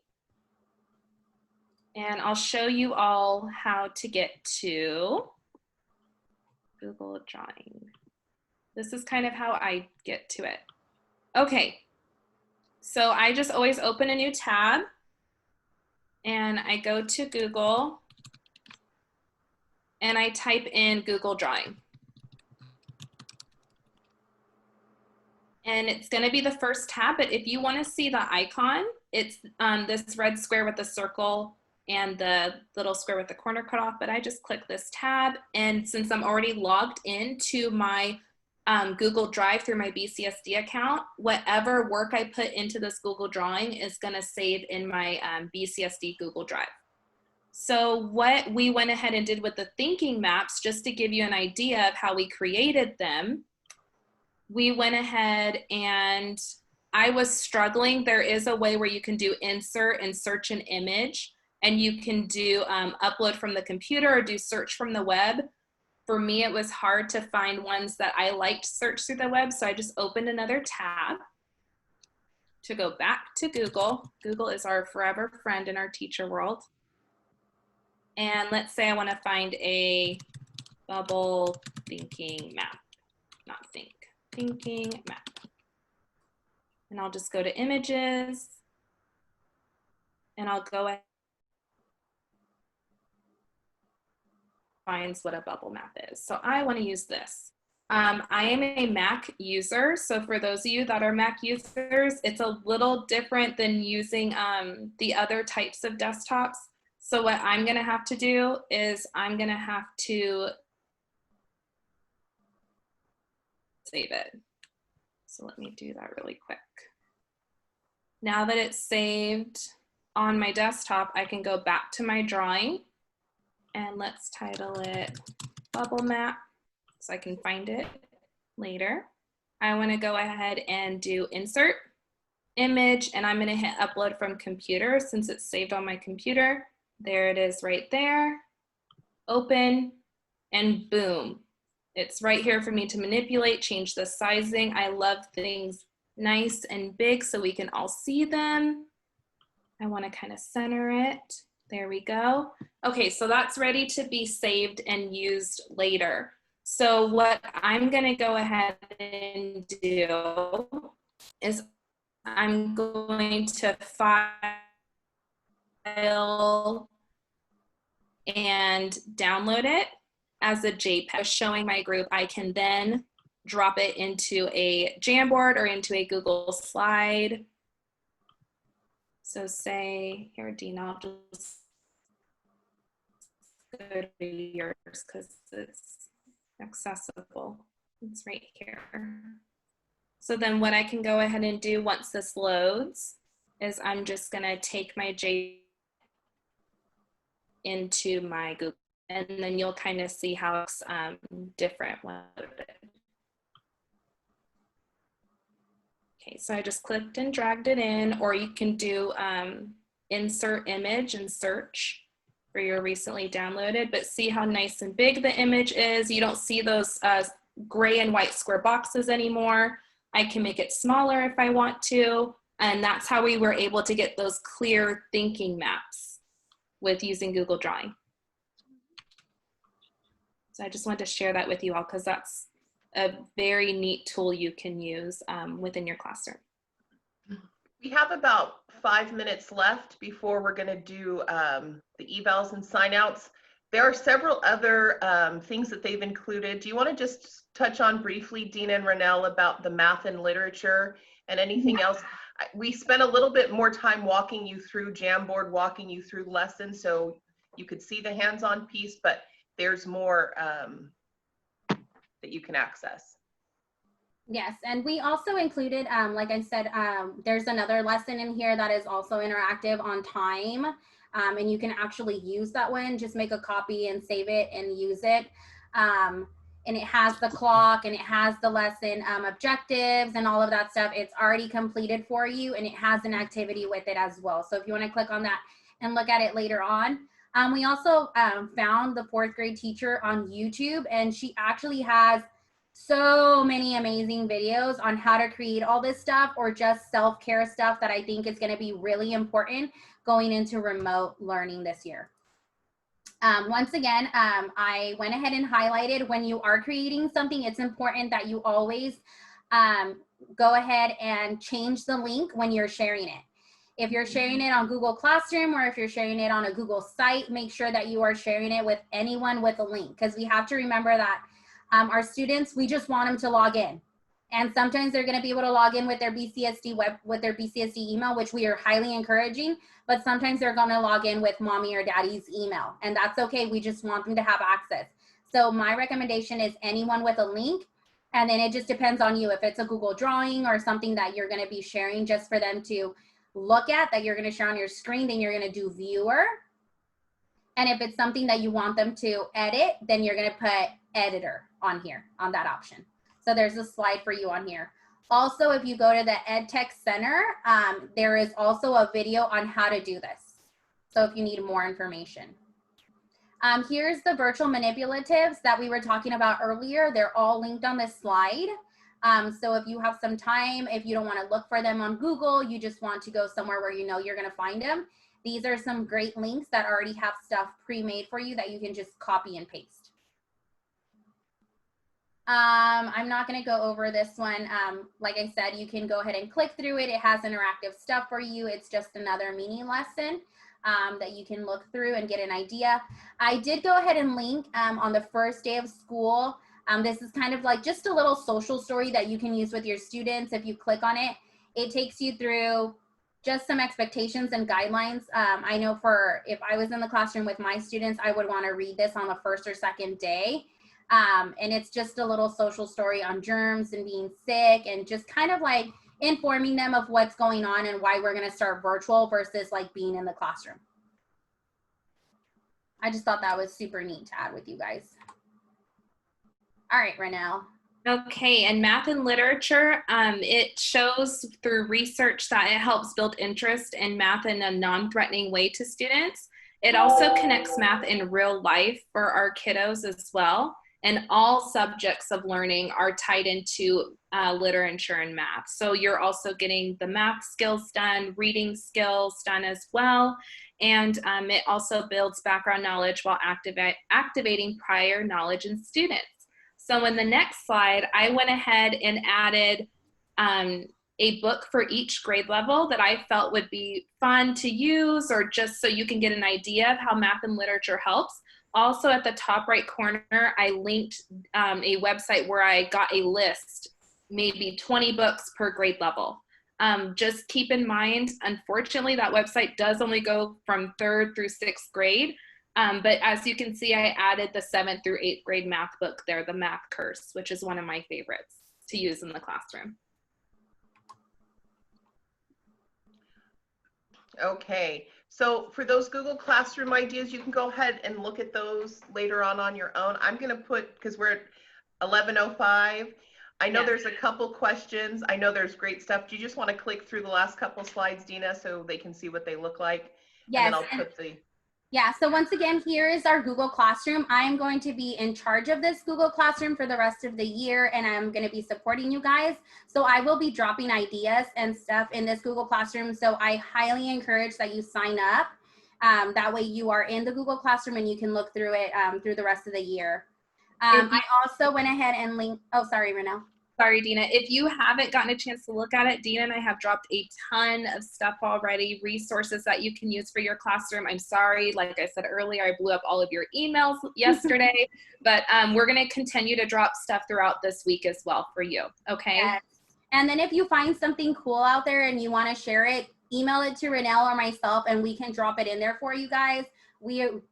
and I'll show you all how to get to Google Drawing. This is kind of how I get to it. Okay, so I just always open a new tab and I go to Google and I type in Google Drawing. And it's gonna be the first tab, but if you wanna see the icon, it's this red square with the circle and the little square with the corner cut off, but I just click this tab. And since I'm already logged into my Google Drive through my BCSD account, whatever work I put into this Google Drawing is gonna save in my BCSD Google Drive. So what we went ahead and did with the thinking maps, just to give you an idea of how we created them, we went ahead and I was struggling. There is a way where you can do insert and search an image, and you can do upload from the computer or do search from the web. For me, it was hard to find ones that I liked search through the web, so I just opened another tab to go back to Google. Google is our forever friend in our teacher world. And let's say I want to find a bubble thinking map, not think, thinking map. And I'll just go to images and I'll go ahead and find what a bubble map is. So I want to use this. I am a Mac user. So for those of you that are Mac users, it's a little different than using the other types of desktops. So what I'm gonna have to do is I'm gonna have to save it. So let me do that really quick. Now that it's saved on my desktop, I can go back to my drawing and let's title it Bubble Map so I can find it later. I wanna go ahead and do Insert, Image, and I'm gonna hit Upload from Computer since it's saved on my computer. There it is right there. Open, and boom. It's right here for me to manipulate, change the sizing. I love things nice and big so we can all see them. I want to kind of center it. There we go. Okay, so that's ready to be saved and used later. So what I'm going to go ahead and do is I'm going to file and download it as a JPEG. Showing my group, I can then drop it into a Jamboard or into a Google slide. So say, here, Dina, I'll just go to yours because it's accessible. It's right here. So then what I can go ahead and do once this loads is I'm just gonna take my J into my Google, and then you'll kind of see how it's different when loaded. Okay, so I just clicked and dragged it in, or you can do insert image and search for your recently downloaded, but see how nice and big the image is. You don't see those gray and white square boxes anymore. I can make it smaller if I want to, and that's how we were able to get those clear thinking maps with using Google Drawing. So I just wanted to share that with you all because that's a very neat tool you can use within your classroom. We have about 5 minutes left before we're going to do the evals and sign-outs. There are several other things that they've included. Do you want to just touch on briefly, Dina and Ranelle, about the math and literature and anything else? We spent a little bit more time walking you through Jamboard, walking you through lessons, so you could see the hands-on piece, but there's more that you can access. Yes, and we also included, like I said, there's another lesson in here that is also interactive on time, and you can actually use that one. Just make a copy and save it and use it. And it has the clock and it has the lesson objectives and all of that stuff. It's already completed for you, and it has an activity with it as well. So if you want to click on that and look at it later on. We also found the 4th grade teacher on YouTube, and she actually has so many amazing videos on how to create all this stuff, or just self-care stuff that I think is going to be really important going into remote learning this year. Once again, I went ahead and highlighted when you are creating something, it's important that you always go ahead and change the link when you're sharing it. If you're sharing it on Google Classroom, or if you're sharing it on a Google site, make sure that you are sharing it with anyone with a link, because we have to remember that our students, we just want them to log in. And sometimes they're going to be able to log in with their BCSD with their BCSD email, which we are highly encouraging, but sometimes they're going to log in with mommy or daddy's email, and that's okay. We just want them to have access. So my recommendation is anyone with a link, and then it just depends on you. If it's a Google Drawing or something that you're going to be sharing just for them to look at, that you're going to share on your screen, then you're going to do viewer. And if it's something that you want them to edit, then you're going to put editor on here, on that option. So there's a slide for you on here. Also, if you go to the EdTech Center, there is also a video on how to do this. So if you need more information. Here's the virtual manipulatives that we were talking about earlier. They're all linked on this slide. So if you have some time, if you don't want to look for them on Google, you just want to go somewhere where you know you're going to find them. These are some great links that already have stuff pre-made for you that you can just copy and paste. I'm not going to go over this one. Like I said, you can go ahead and click through it. It has interactive stuff for you. It's just another mini lesson that you can look through and get an idea. I did go ahead and link on the first day of school. This is kind of like just a little social story that you can use with your students. If you click on it, it takes you through just some expectations and guidelines. I know if I was in the classroom with my students, I would want to read this on the first or second day. And it's just a little social story on germs and being sick, and just kind of like informing them of what's going on and why we're going to start virtual versus like being in the classroom. I just thought that was super neat to add with you guys. All right, Ranelle. Okay, and math and literature, it shows through research that it helps build interest in math in a non-threatening way to students. It also connects math in real life for our kiddos as well. And all subjects of learning are tied into literature and math. So you're also getting the math skills done, reading skills done as well. And it also builds background knowledge while activating prior knowledge in students. So in the next slide, I went ahead and added a book for each grade level that I felt would be fun to use, or just so you can get an idea of how math and literature helps. Also at the top right corner, I linked a website where I got a list, maybe 20 books per grade level. Just keep in mind, unfortunately, that website does only go from 3rd through 6th grade. But as you can see, I added the 7th through 8th grade math book there, The Math Curse, which is one of my favorites to use in the classroom. Okay, so for those Google Classroom ideas, you can go ahead and look at those later on your own. I'm going to put, because we're at 11:05. I know there's a couple questions. I know there's great stuff. Do you just want to click through the last couple slides, Dina, so they can see what they look like? Yes. And then I'll put the... Yeah, so once again, here is our Google Classroom. I'm going to be in charge of this Google Classroom for the rest of the year, and I'm going to be supporting you guys. So I will be dropping ideas and stuff in this Google Classroom. So I highly encourage that you sign up. That way you are in the Google Classroom and you can look through it through the rest of the year. I also went ahead and linked, oh, sorry, Renelle. Sorry, Dina. If you haven't gotten a chance to look at it, Dina and I have dropped a ton of stuff already, resources that you can use for your classroom. I'm sorry, like I said earlier, I blew up all of your emails yesterday, but we're going to continue to drop stuff throughout this week as well for you, okay? Yes. And then if you find something cool out there and you want to share it, email it to Renelle or myself and we can drop it in there for you guys. We're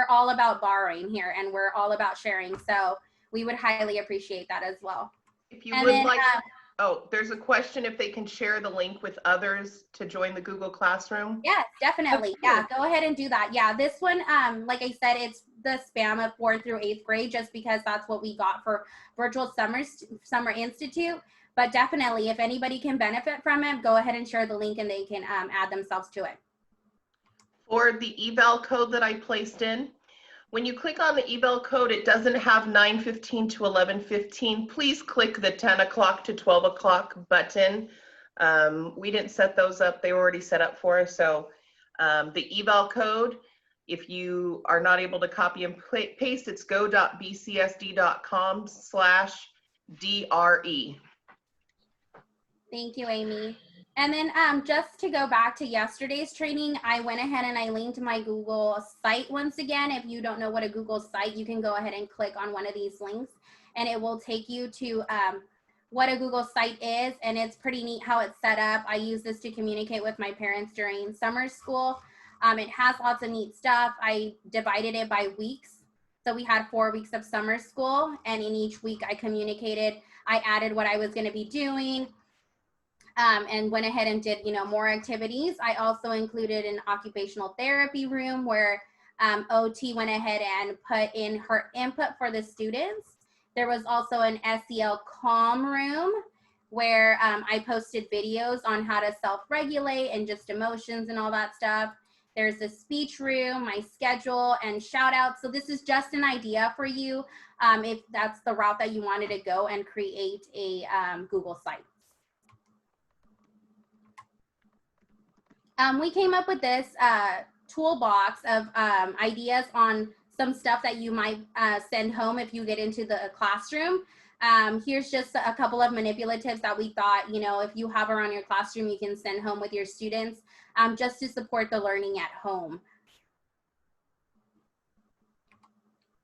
all about borrowing here and we're all about sharing. So we would highly appreciate that as well. If you would like, oh, there's a question if they can share the link with others to join the Google Classroom. Yes, definitely. Yeah, go ahead and do that. Yeah, this one, like I said, it's the spam of 4th through 8th grade just because that's what we got for Virtual Summer Institute. But definitely, if anybody can benefit from it, go ahead and share the link and they can add themselves to it. For the eval code that I placed in, when you click on the eval code, it doesn't have 9:15 to 11:15. Please click the 10 o'clock to 12 o'clock button. We didn't set those up. They were already set up for us. So the eval code, if you are not able to copy and paste, it's go.bcsd.com/DRE. Thank you, Amy. And then just to go back to yesterday's training, I went ahead and I linked my Google site once again. If you don't know what a Google site, you can go ahead and click on one of these links and it will take you to what a Google site is. And it's pretty neat how it's set up. I use this to communicate with my parents during summer school. It has lots of neat stuff. I divided it by weeks. So we had 4 weeks of summer school and in each week I communicated, I added what I was going to be doing. And went ahead and did, more activities. I also included an occupational therapy room where OT went ahead and put in her input for the students. There was also an SEL calm room where I posted videos on how to self-regulate and just emotions and all that stuff. There's a speech room, my schedule, and shout out. So this is just an idea for you if that's the route that you wanted to go and create a Google site. We came up with this toolbox of ideas on some stuff that you might send home if you get into the classroom. Here's just a couple of manipulatives that we thought, if you have around your classroom, you can send home with your students just to support the learning at home.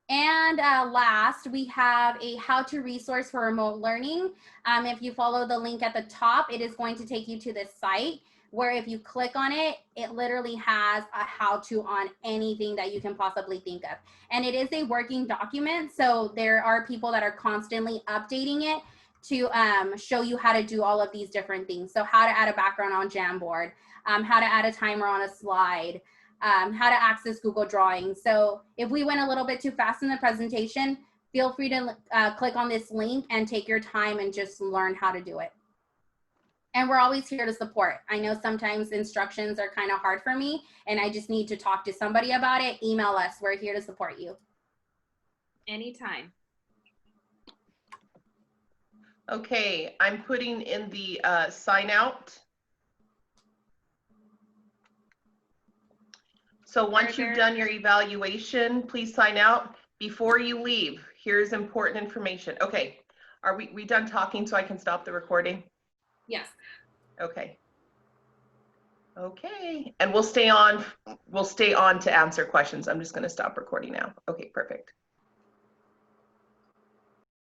And last, we have a how-to resource for remote learning. If you follow the link at the top, it is going to take you to this site, where if you click on it, it literally has a how-to on anything that you can possibly think of. And it is a working document, so there are people that are constantly updating it to show you how to do all of these different things. So how to add a background on Jamboard, how to add a timer on a slide, how to access Google Drawings. So if we went a little bit too fast in the presentation, feel free to click on this link and take your time and just learn how to do it. And we're always here to support. I know sometimes instructions are kind of hard for me and I just need to talk to somebody about it. Email us. We're here to support you. Anytime. Okay, I'm putting in the sign out. So once you've done your evaluation, please sign out. Before you leave, here's important information. Okay, are we done talking so I can stop the recording? Yes. Okay. Okay, and we'll stay on to answer questions. I'm just going to stop recording now. Okay, perfect.